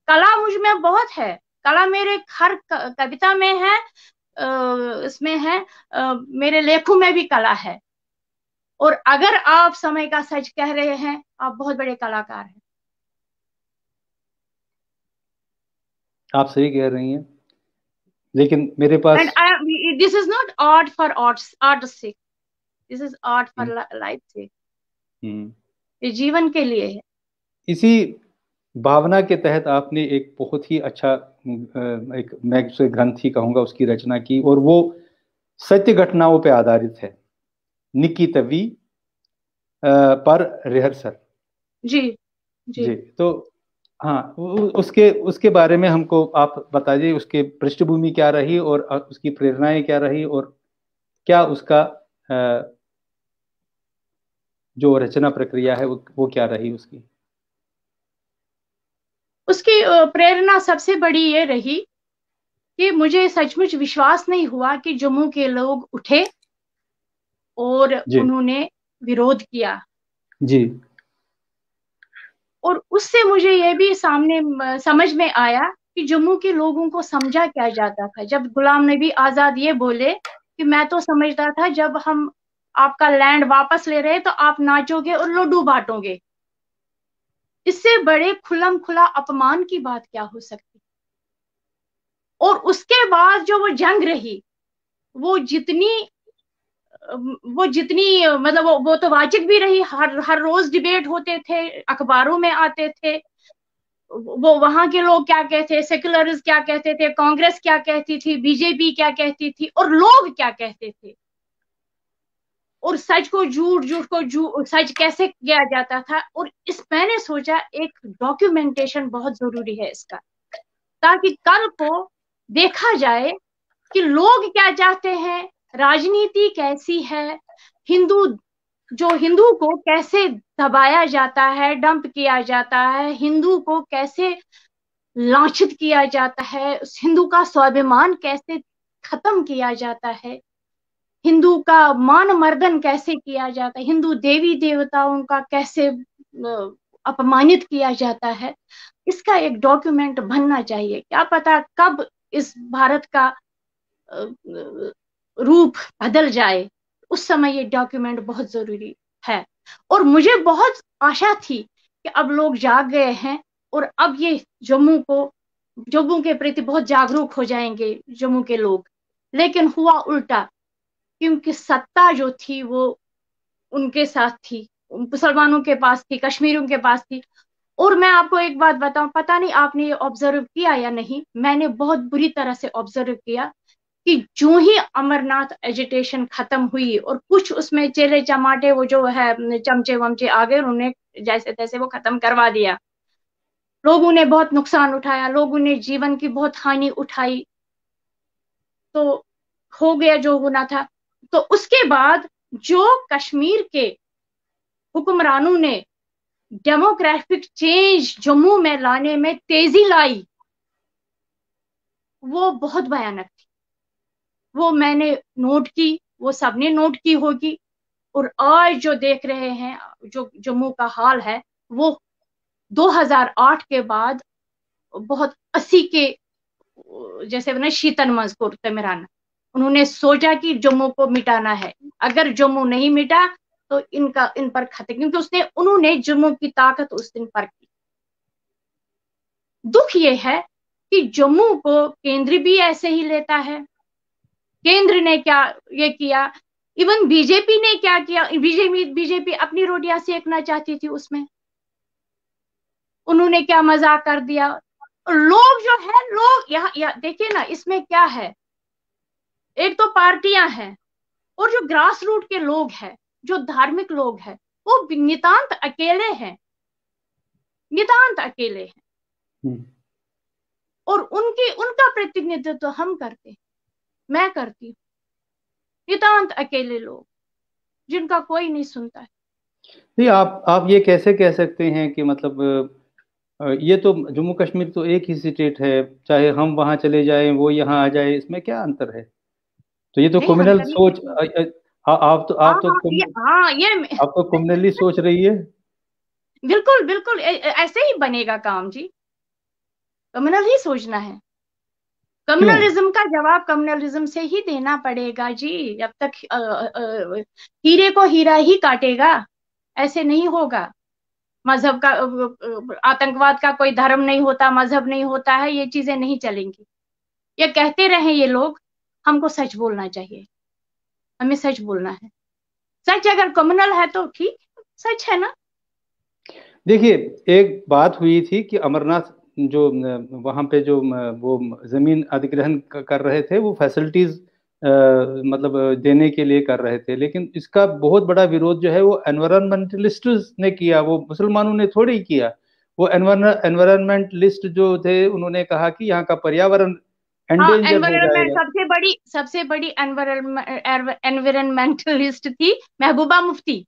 कला मुझ में बहुत है, कला मेरे हर कविता में है, इसमें है, मेरे लेखों में भी कला है। और अगर आप समय का सच कह रहे हैं, आप बहुत बड़े कलाकार हैं। आप सही कह रही हैं, लेकिन मेरे पास this is not art for art sake, this is art for life sake, ये जीवन के लिए है। इसी भावना के तहत आपने एक बहुत ही अच्छा एक मैं उसे ग्रंथ ही कहूंगा उसकी रचना की, और वो सत्य घटनाओं पे आधारित है, निकी तवी पर रिहर्सल। जी तो हाँ, उसके बारे में हमको आप बताइए, उसके पृष्ठभूमि क्या रही और उसकी प्रेरणाएं क्या रही, और क्या उसका जो रचना प्रक्रिया है वो क्या रही उसकी? उसकी प्रेरणा सबसे बड़ी ये रही कि मुझे सचमुच विश्वास नहीं हुआ कि जम्मू के लोग उठे और उन्होंने विरोध किया जी। और उससे मुझे ये भी सामने समझ में आया कि जम्मू के लोगों को समझा क्या जाता था। जब गुलाम नबी आजाद ये बोले कि मैं तो समझता था जब हम आपका लैंड वापस ले रहे तो आप नाचोगे और लड्डू बांटोगे, इससे बड़े खुल्लम खुला अपमान की बात क्या हो सकती। और उसके बाद जो वो जंग रही, वो जितनी वो जितनी मतलब वो तो वाजिब भी रही, हर रोज डिबेट होते थे, अखबारों में आते थे, वो वहां के लोग क्या कहते, सेक्युलरिस्ट क्या कहते थे, कांग्रेस क्या कहती थी, बीजेपी क्या कहती थी, और लोग क्या कहते थे, और सच को झूठ, झूठ को झूठ, सच कैसे किया जाता था। और इस मैंने सोचा एक डॉक्यूमेंटेशन बहुत जरूरी है इसका, ताकि कल को देखा जाए कि लोग क्या चाहते हैं, राजनीति कैसी है, हिंदू हिंदू को कैसे दबाया जाता है, डंप किया जाता है, हिंदू को कैसे लांछित किया जाता है, हिंदू का स्वाभिमान कैसे खत्म किया जाता है, हिंदू का मान मर्दन कैसे किया जाता है, हिंदू देवी देवताओं का कैसे अपमानित किया जाता है। इसका एक डॉक्यूमेंट बनना चाहिए। क्या पता कब इस भारत का रूप बदल जाए, उस समय ये डॉक्यूमेंट बहुत जरूरी है। और मुझे बहुत आशा थी कि अब लोग जाग गए हैं और अब ये जम्मू के प्रति बहुत जागरूक हो जाएंगे जम्मू के लोग, लेकिन हुआ उल्टा, क्योंकि सत्ता जो थी वो उनके साथ थी, मुसलमानों के पास थी, कश्मीरियों के पास थी। और मैं आपको एक बात बताऊं, पता नहीं आपने ये ऑब्जर्व किया या नहीं, मैंने बहुत बुरी तरह से ऑब्जर्व किया कि जो ही अमरनाथ एजिटेशन खत्म हुई और कुछ उसमें चेले चमाटे वो जो है चमचे वमचे आ गए, उन्होंने जैसे तैसे वो खत्म करवा दिया। लोगों ने बहुत नुकसान उठाया, लोगों ने जीवन की बहुत हानि उठाई, तो हो गया जो होना था। तो उसके बाद जो कश्मीर के हुक्मरानों ने डेमोग्राफिक चेंज जम्मू में लाने में तेजी लाई, वो बहुत भयानक थी। वो मैंने नोट की, वो सबने नोट की होगी। और आज जो देख रहे हैं जो जम्मू का हाल है, वो 2008 के बाद बहुत 80 के जैसे ना शीतन मजकूर तमिराना, उन्होंने सोचा कि जम्मू को मिटाना है, अगर जम्मू नहीं मिटा तो इन पर खतरे, क्योंकि उन्होंने जम्मू की ताकत उस दिन पर की। दुख ये है कि जम्मू को केंद्र भी ऐसे ही लेता है। केंद्र ने क्या ये किया, इवन बीजेपी ने क्या किया, बीजेपी अपनी रोटियां सेकना चाहती थी, उसमें उन्होंने क्या मजाक कर दिया। लोग जो है, लोग यहाँ देखिए ना, इसमें क्या है, एक तो पार्टियां हैं और जो ग्रास रूट के लोग हैं, जो धार्मिक लोग हैं, वो नितांत अकेले हैं, नितांत अकेले हैं। और उनका प्रतिनिधित्व हम करते हैं, मैं करती हूँ। नितांत अकेले लोग जिनका कोई नहीं सुनता है। नहीं, आप ये कैसे कह सकते हैं कि मतलब ये तो जम्मू कश्मीर तो एक ही स्टेट है, चाहे हम वहां चले जाएं वो यहाँ आ जाए, इसमें क्या अंतर है? तो ये तो नहीं, कम्युनल अंतर सोच, नहीं। आप तो कम्युनली सोच रही है। बिल्कुल बिल्कुल ऐसे ही बनेगा काम जी, कम्युनल ही सोचना है। क्यों? कम्युनलिज्म का जवाब कम्युनलिज्म से ही देना पड़ेगा जी। जब तक हीरे को हीरा ही काटेगा, ऐसे नहीं होगा। मजहब का आतंकवाद का कोई धर्म नहीं होता, मजहब नहीं होता है, ये चीजें नहीं चलेंगी। ये कहते रहे ये लोग, हमको सच बोलना चाहिए, हमें सच बोलना है। सच अगर कम्युनल है तो ठीक, सच है ना। देखिए, एक बात हुई थी कि अमरनाथ जो वहां पे जो वो जमीन अधिग्रहण कर रहे थे, वो फैसिलिटीज मतलब देने के लिए कर रहे थे, लेकिन इसका बहुत बड़ा विरोध जो है वो एनवायरमेंटलिस्ट ने किया, वो मुसलमानों ने थोड़ी किया। वो एनवायरमेंटलिस्ट जो थे, उन्होंने कहा कि यहाँ का पर्यावरण हाँ, एंडेंजर हो एनवायरमेंट जाएगा। सबसे बड़ी एनवायरमेंटलिस्ट थी महबूबा मुफ्ती,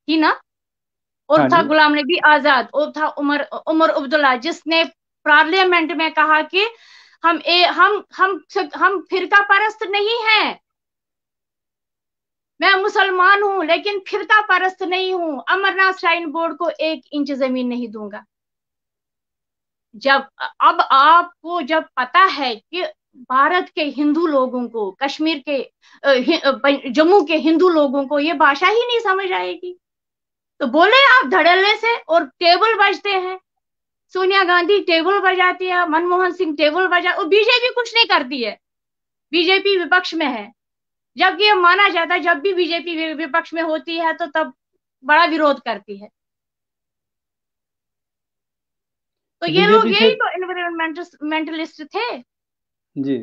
थी ना। और हाँ था जी। गुलाम नबी आजाद, और था उमर अब्दुल्ला, जिसने पार्लियामेंट में कहा कि हम फिरका परस्त नहीं हैं। मैं मुसलमान हूं लेकिन फिरका परस्त नहीं हूं, अमरनाथ श्राइन बोर्ड को 1 इंच जमीन नहीं दूंगा। अब आपको जब पता है कि भारत के हिंदू लोगों को, कश्मीर के जम्मू के हिंदू लोगों को ये भाषा ही नहीं समझ आएगी, तो बोले आप धड़ल्ले से, और टेबल बजते हैं। सोनिया गांधी टेबल बजाती है, मनमोहन सिंह टेबल बजा, और बीजेपी कुछ नहीं करती है, बीजेपी विपक्ष में है। जबकि ये माना जाता है जब भी बीजेपी विपक्ष में होती है तो तब बड़ा विरोध करती है। तो ये लोग बीजेपी से यही तो एनवायरमेंटलिस्ट थे। जी,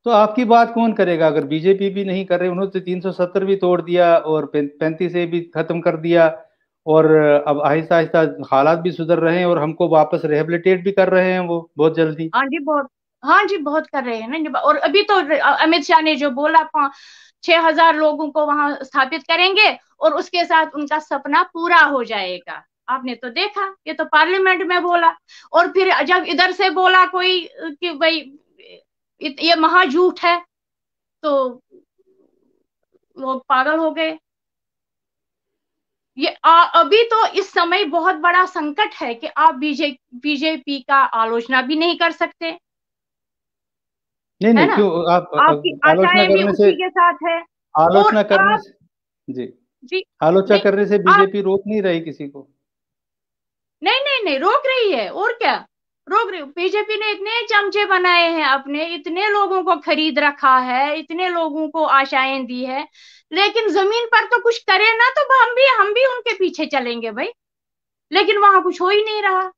तो आपकी बात कौन करेगा अगर बीजेपी भी नहीं कर रहे? उन्होंने तो 370 भी तोड़ दिया और 35 से भी खत्म कर दिया, और अब आहिस्ता आहिस्ता हालात भी सुधर रहे हैं और हमको वापस रिहेबिलिटेट भी कर रहे हैं वो बहुत जल्दी। हाँ जी बहुत, हाँ जी बहुत कर रहे हैं ना। और अभी तो अमित शाह ने जो बोला 6,000 लोगों को वहां स्थापित करेंगे और उसके साथ उनका सपना पूरा हो जाएगा। आपने तो देखा, ये तो पार्लियामेंट में बोला, और फिर जब इधर से बोला कोई कि भाई ये महाझूठ है, तो लोग पागल हो गए। ये अभी तो इस समय बहुत बड़ा संकट है कि आप बीजेपी का आलोचना भी नहीं कर सकते, नहीं है नहीं, ना। क्यों? आप आपकी आलोचना आशाएं भी करने से उसी के साथ है। और आलोचना करने आप से जी, जी आलोचना नहीं, करने से आप बीजेपी रोक नहीं रही किसी को। नहीं नहीं नहीं रोक रही है, और क्या रोक रही। बीजेपी ने इतने चमचे बनाए हैं अपने, इतने लोगों को खरीद रखा है, इतने लोगों को आशाएं दी है, लेकिन जमीन पर तो कुछ करे ना, तो हम भी उनके पीछे चलेंगे भाई। लेकिन वहां कुछ हो ही नहीं रहा।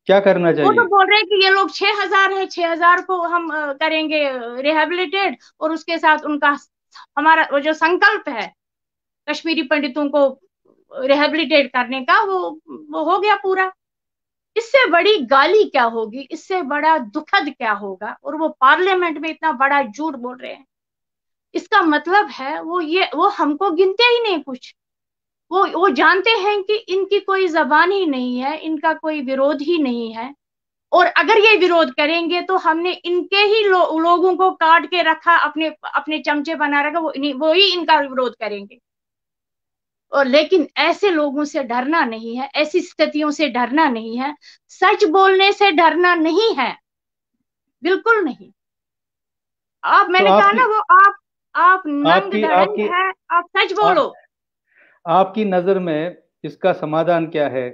क्या करना वो तो चाहिए? बोल रहे हैं कि ये लोग 6,000 है, 6,000 को हम करेंगे रिहेबिलिटेट, और उसके साथ उनका हमारा वो जो संकल्प है कश्मीरी पंडितों को रिहेबिलिटेट करने का, वो हो गया पूरा। इससे बड़ी गाली क्या होगी, इससे बड़ा दुखद क्या होगा। और वो पार्लियामेंट में इतना बड़ा झूठ बोल रहे हैं। इसका मतलब है वो हमको गिनते ही नहीं कुछ। वो जानते हैं कि इनकी कोई जबान ही नहीं है, इनका कोई विरोध ही नहीं है, और अगर ये विरोध करेंगे तो हमने इनके ही लोगों को काट के रखा, अपने अपने चमचे बना रखा, वो ही इनका विरोध करेंगे। और लेकिन ऐसे लोगों से डरना नहीं है, ऐसी स्थितियों से डरना नहीं है, सच बोलने से डरना नहीं है, बिल्कुल नहीं। तो मैंने कहा ना, वो आप नंग आपकी धड़ंग आपकी है, आप सच आ, बोलो। आपकी नजर में इसका समाधान क्या है?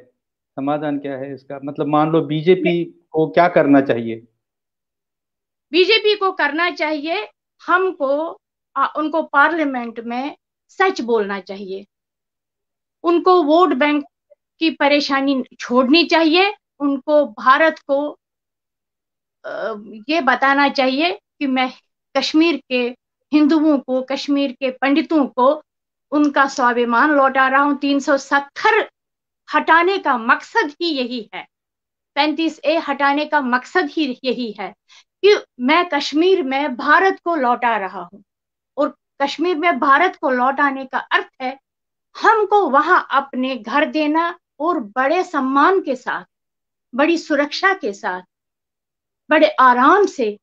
समाधान क्या है इसका? मतलब मान लो बीजेपी को क्या करना चाहिए? बीजेपी को करना चाहिए, हमको उनको पार्लियामेंट में सच बोलना चाहिए, उनको वोट बैंक की परेशानी छोड़नी चाहिए, उनको भारत को ये बताना चाहिए कि मैं कश्मीर के हिंदुओं को, कश्मीर के पंडितों को उनका स्वाभिमान लौटा रहा हूं। 370 हटाने का मकसद ही यही है, 35A हटाने का मकसद ही यही है कि मैं कश्मीर में भारत को लौटा रहा हूं। और कश्मीर में भारत को लौटाने का अर्थ है हमको वहां अपने घर देना, और बड़े सम्मान के साथ, बड़ी सुरक्षा के साथ, बड़े आराम से।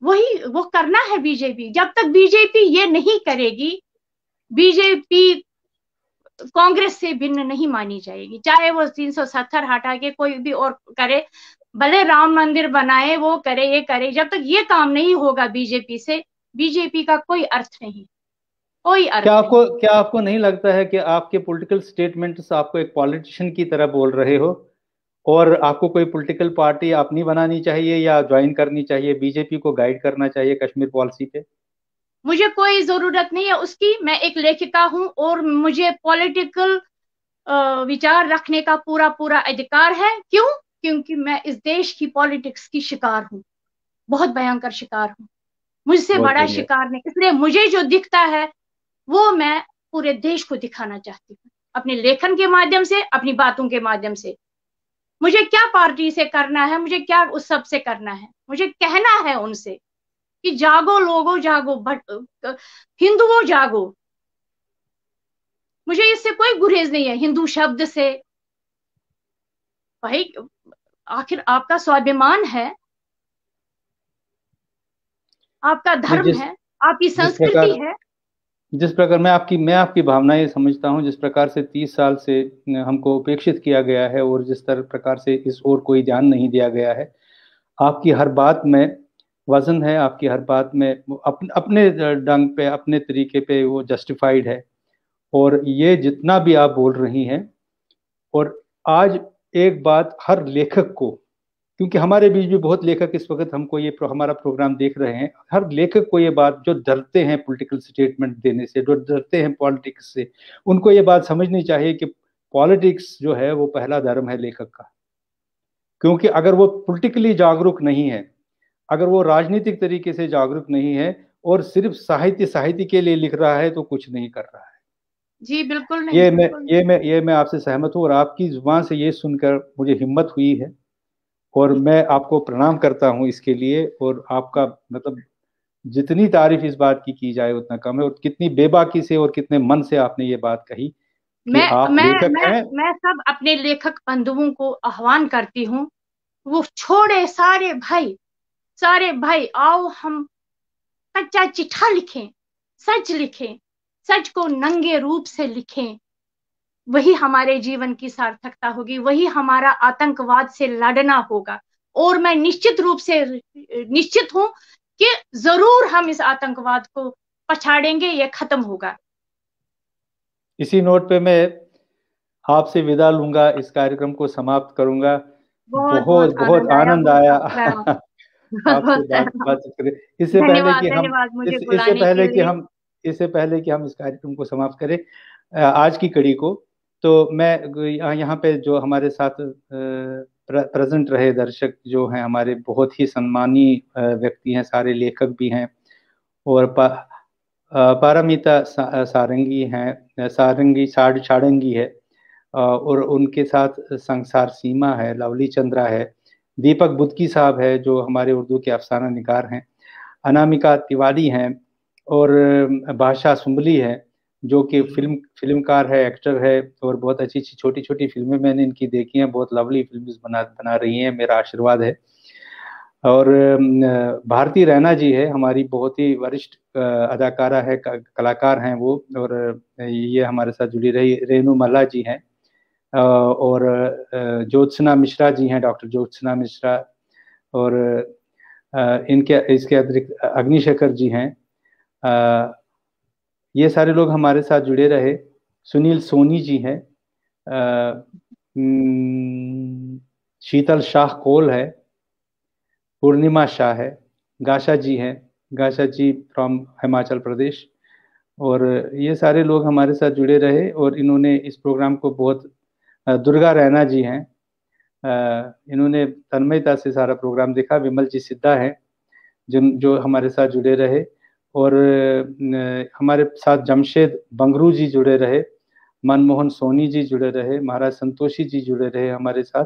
वो करना है बीजेपी। जब तक बीजेपी ये नहीं करेगी, बीजेपी कांग्रेस से भिन्न नहीं मानी जाएगी। चाहे वो 370 हटा के कोई भी और करे, भले राम मंदिर बनाए, वो करे, ये करे, जब तक ये काम नहीं होगा बीजेपी से, बीजेपी का कोई अर्थ नहीं, कोई अर्थ नहीं। क्या आपको नहीं लगता है कि आपके पॉलिटिकल स्टेटमेंट्स आपको एक पॉलिटिशियन की तरह बोल रहे हो, और आपको कोई पॉलिटिकल पार्टी अपनी बनानी चाहिए या ज्वाइन करनी चाहिए, बीजेपी को गाइड करना चाहिए कश्मीर पॉलिसी पे? मुझे कोई जरूरत नहीं है उसकी। मैं एक लेखिका हूं और मुझे पॉलिटिकल विचार रखने का पूरा पूरा अधिकार है। क्यों? क्योंकि मैं इस देश की पॉलिटिक्स की शिकार हूं, बहुत भयंकर शिकार हूं, मुझसे बहुत बड़ा बढ़िया। शिकार नहीं। इसलिए मुझे जो दिखता है वो मैं पूरे देश को दिखाना चाहती हूँ, अपने लेखन के माध्यम से, अपनी बातों के माध्यम से। मुझे क्या पार्टी से करना है, मुझे क्या उस सब से करना है, मुझे कहना है उनसे कि जागो लोगो जागो, हिंदुओं जागो। मुझे इससे कोई गुरेज नहीं है, हिंदू शब्द से। भाई आखिर आपका स्वाभिमान है, आपका नहीं, धर्म है, आपकी जिस प्रकार संस्कृति है। जिस प्रकार मैं आपकी भावनाएं समझता हूं, जिस प्रकार से 30 साल से हमको उपेक्षित किया गया है और जिस तरह प्रकार से इस ओर कोई ध्यान नहीं दिया गया है, आपकी हर बात में वजन है, आपकी हर बात में अपने ढंग पे, अपने तरीके पे वो जस्टिफाइड है। और ये जितना भी आप बोल रही हैं, और आज एक बात हर लेखक को क्योंकि हमारे बीच भी बहुत लेखक इस वक्त हमको ये हमारा प्रोग्राम देख रहे हैं, हर लेखक को ये बात, जो डरते हैं पॉलिटिकल स्टेटमेंट देने से, जो डरते हैं पॉलिटिक्स से, उनको ये बात समझनी चाहिए कि पॉलिटिक्स जो है वो पहला धर्म है लेखक का। क्योंकि अगर वो पॉलिटिकली जागरूक नहीं है, अगर वो राजनीतिक तरीके से जागरूक नहीं है और सिर्फ साहित्य के लिए लिख रहा है तो कुछ नहीं कर रहा है। जी बिल्कुल नहीं। ये मैं आपसे सहमत हूँ और आपकी जुबान से ये सुनकर मुझे हिम्मत हुई है और मैं आपको प्रणाम करता हूँ इसके लिए। और आपका मतलब जितनी तारीफ इस बात की जाए उतना कम है। और कितनी बेबाकी से और कितने मन से आपने ये बात कही कि आप लेखक हैं। मैं सब अपने लेखक बंधुओं को आह्वान करती हूँ, वो छोड़े सारे भाई आओ हम कच्चा चिट्ठा लिखें, सच को नंगे रूप से लिखें। वही हमारे जीवन की सार्थकता होगी, वही हमारा आतंकवाद से लड़ना होगा। और मैं निश्चित रूप से निश्चित हूं कि जरूर हम इस आतंकवाद को पछाड़ेंगे, ये खत्म होगा। इसी नोट पे मैं आपसे विदा लूंगा, इस कार्यक्रम को समाप्त करूंगा। बहुत आनंद आया आपसे बात करें। इससे पहले कि हम इस कार्यक्रम को समाप्त करें आज की कड़ी को, तो मैं यहाँ पे जो हमारे साथ प्रेजेंट रहे दर्शक जो हैं हमारे, बहुत ही सम्मानीय व्यक्ति हैं, सारे लेखक भी हैं और पारमिता सारंगी हैं, सारंगी है और उनके साथ संसार सीमा है, लवली चंद्रा है, दीपक बुदकी साहब है जो हमारे उर्दू के अफसाना निगार हैं, अनामिका तिवारी हैं और भाषा सुंबली है जो कि फिल्मकार है, एक्टर है और बहुत अच्छी छोटी छोटी फिल्में मैंने इनकी देखी हैं, बहुत लवली फिल्म बना रही हैं, मेरा आशीर्वाद है। और भारती रैना जी है, हमारी बहुत ही वरिष्ठ अदाकारा है, कलाकार हैं वो, और ये हमारे साथ जुड़ी रही। रेणु मल्ला जी हैं और ज्योत्सना मिश्रा जी हैं, डॉक्टर ज्योत्सना मिश्रा, और इसके अतिरिक्त अग्निशेखर जी हैं। ये सारे लोग हमारे साथ जुड़े रहे। सुनील सोनी जी हैं, शीतल शाह कोल है, पूर्णिमा शाह है, गाशा जी हैं, गाशा जी फ्रॉम हिमाचल प्रदेश। और ये सारे लोग हमारे साथ जुड़े रहे और इन्होंने इस प्रोग्राम को बहुत, दुर्गा रैना जी हैं, इन्होंने तन्मयता से सारा प्रोग्राम देखा। विमल जी सिद्धा हैं जो हमारे साथ जुड़े रहे और हमारे साथ जमशेद बंगरू जी जुड़े रहे, मनमोहन सोनी जी जुड़े रहे, महाराज संतोषी जी जुड़े रहे हमारे साथ,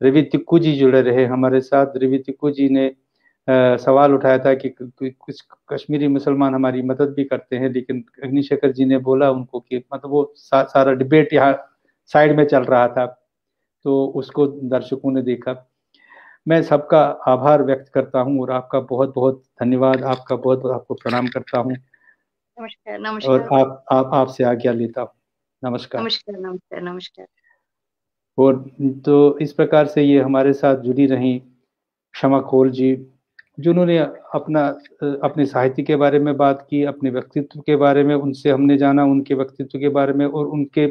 रवि तिक्कू जी जुड़े रहे हमारे साथ। रवि तिक्कू जी ने सवाल उठाया था कि कुछ कश्मीरी मुसलमान हमारी मदद भी करते हैं, लेकिन अग्निशेखर जी ने बोला उनको कि मतलब वो सारा डिबेट यहाँ साइड में चल रहा था, तो उसको दर्शकों ने देखा। मैं सबका आभार व्यक्त करता हूँ और आपका बहुत बहुत धन्यवाद, आपको प्रणाम करता हूँ। नमस्कार। और आपसे आज्ञा लेता हूँ। नमस्कार। और तो इस प्रकार से ये हमारे साथ जुड़ी रही क्षमा खोल जी, जिन्होंने अपने साहित्य के बारे में बात की, अपने व्यक्तित्व के बारे में उनसे हमने जाना, उनके व्यक्तित्व के बारे में और उनके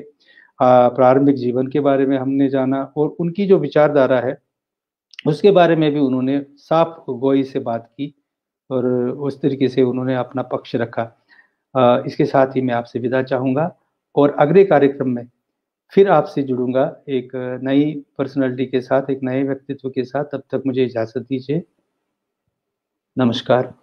प्रारंभिक जीवन के बारे में हमने जाना, और उनकी जो विचारधारा है उसके बारे में भी उन्होंने साफ गोई से बात की और उस तरीके से उन्होंने अपना पक्ष रखा। इसके साथ ही मैं आपसे विदा चाहूँगा और अगले कार्यक्रम में फिर आपसे जुड़ूंगा एक नई पर्सनालिटी के साथ, एक नए व्यक्तित्व के साथ। तब तक मुझे इजाज़त दीजिए। नमस्कार।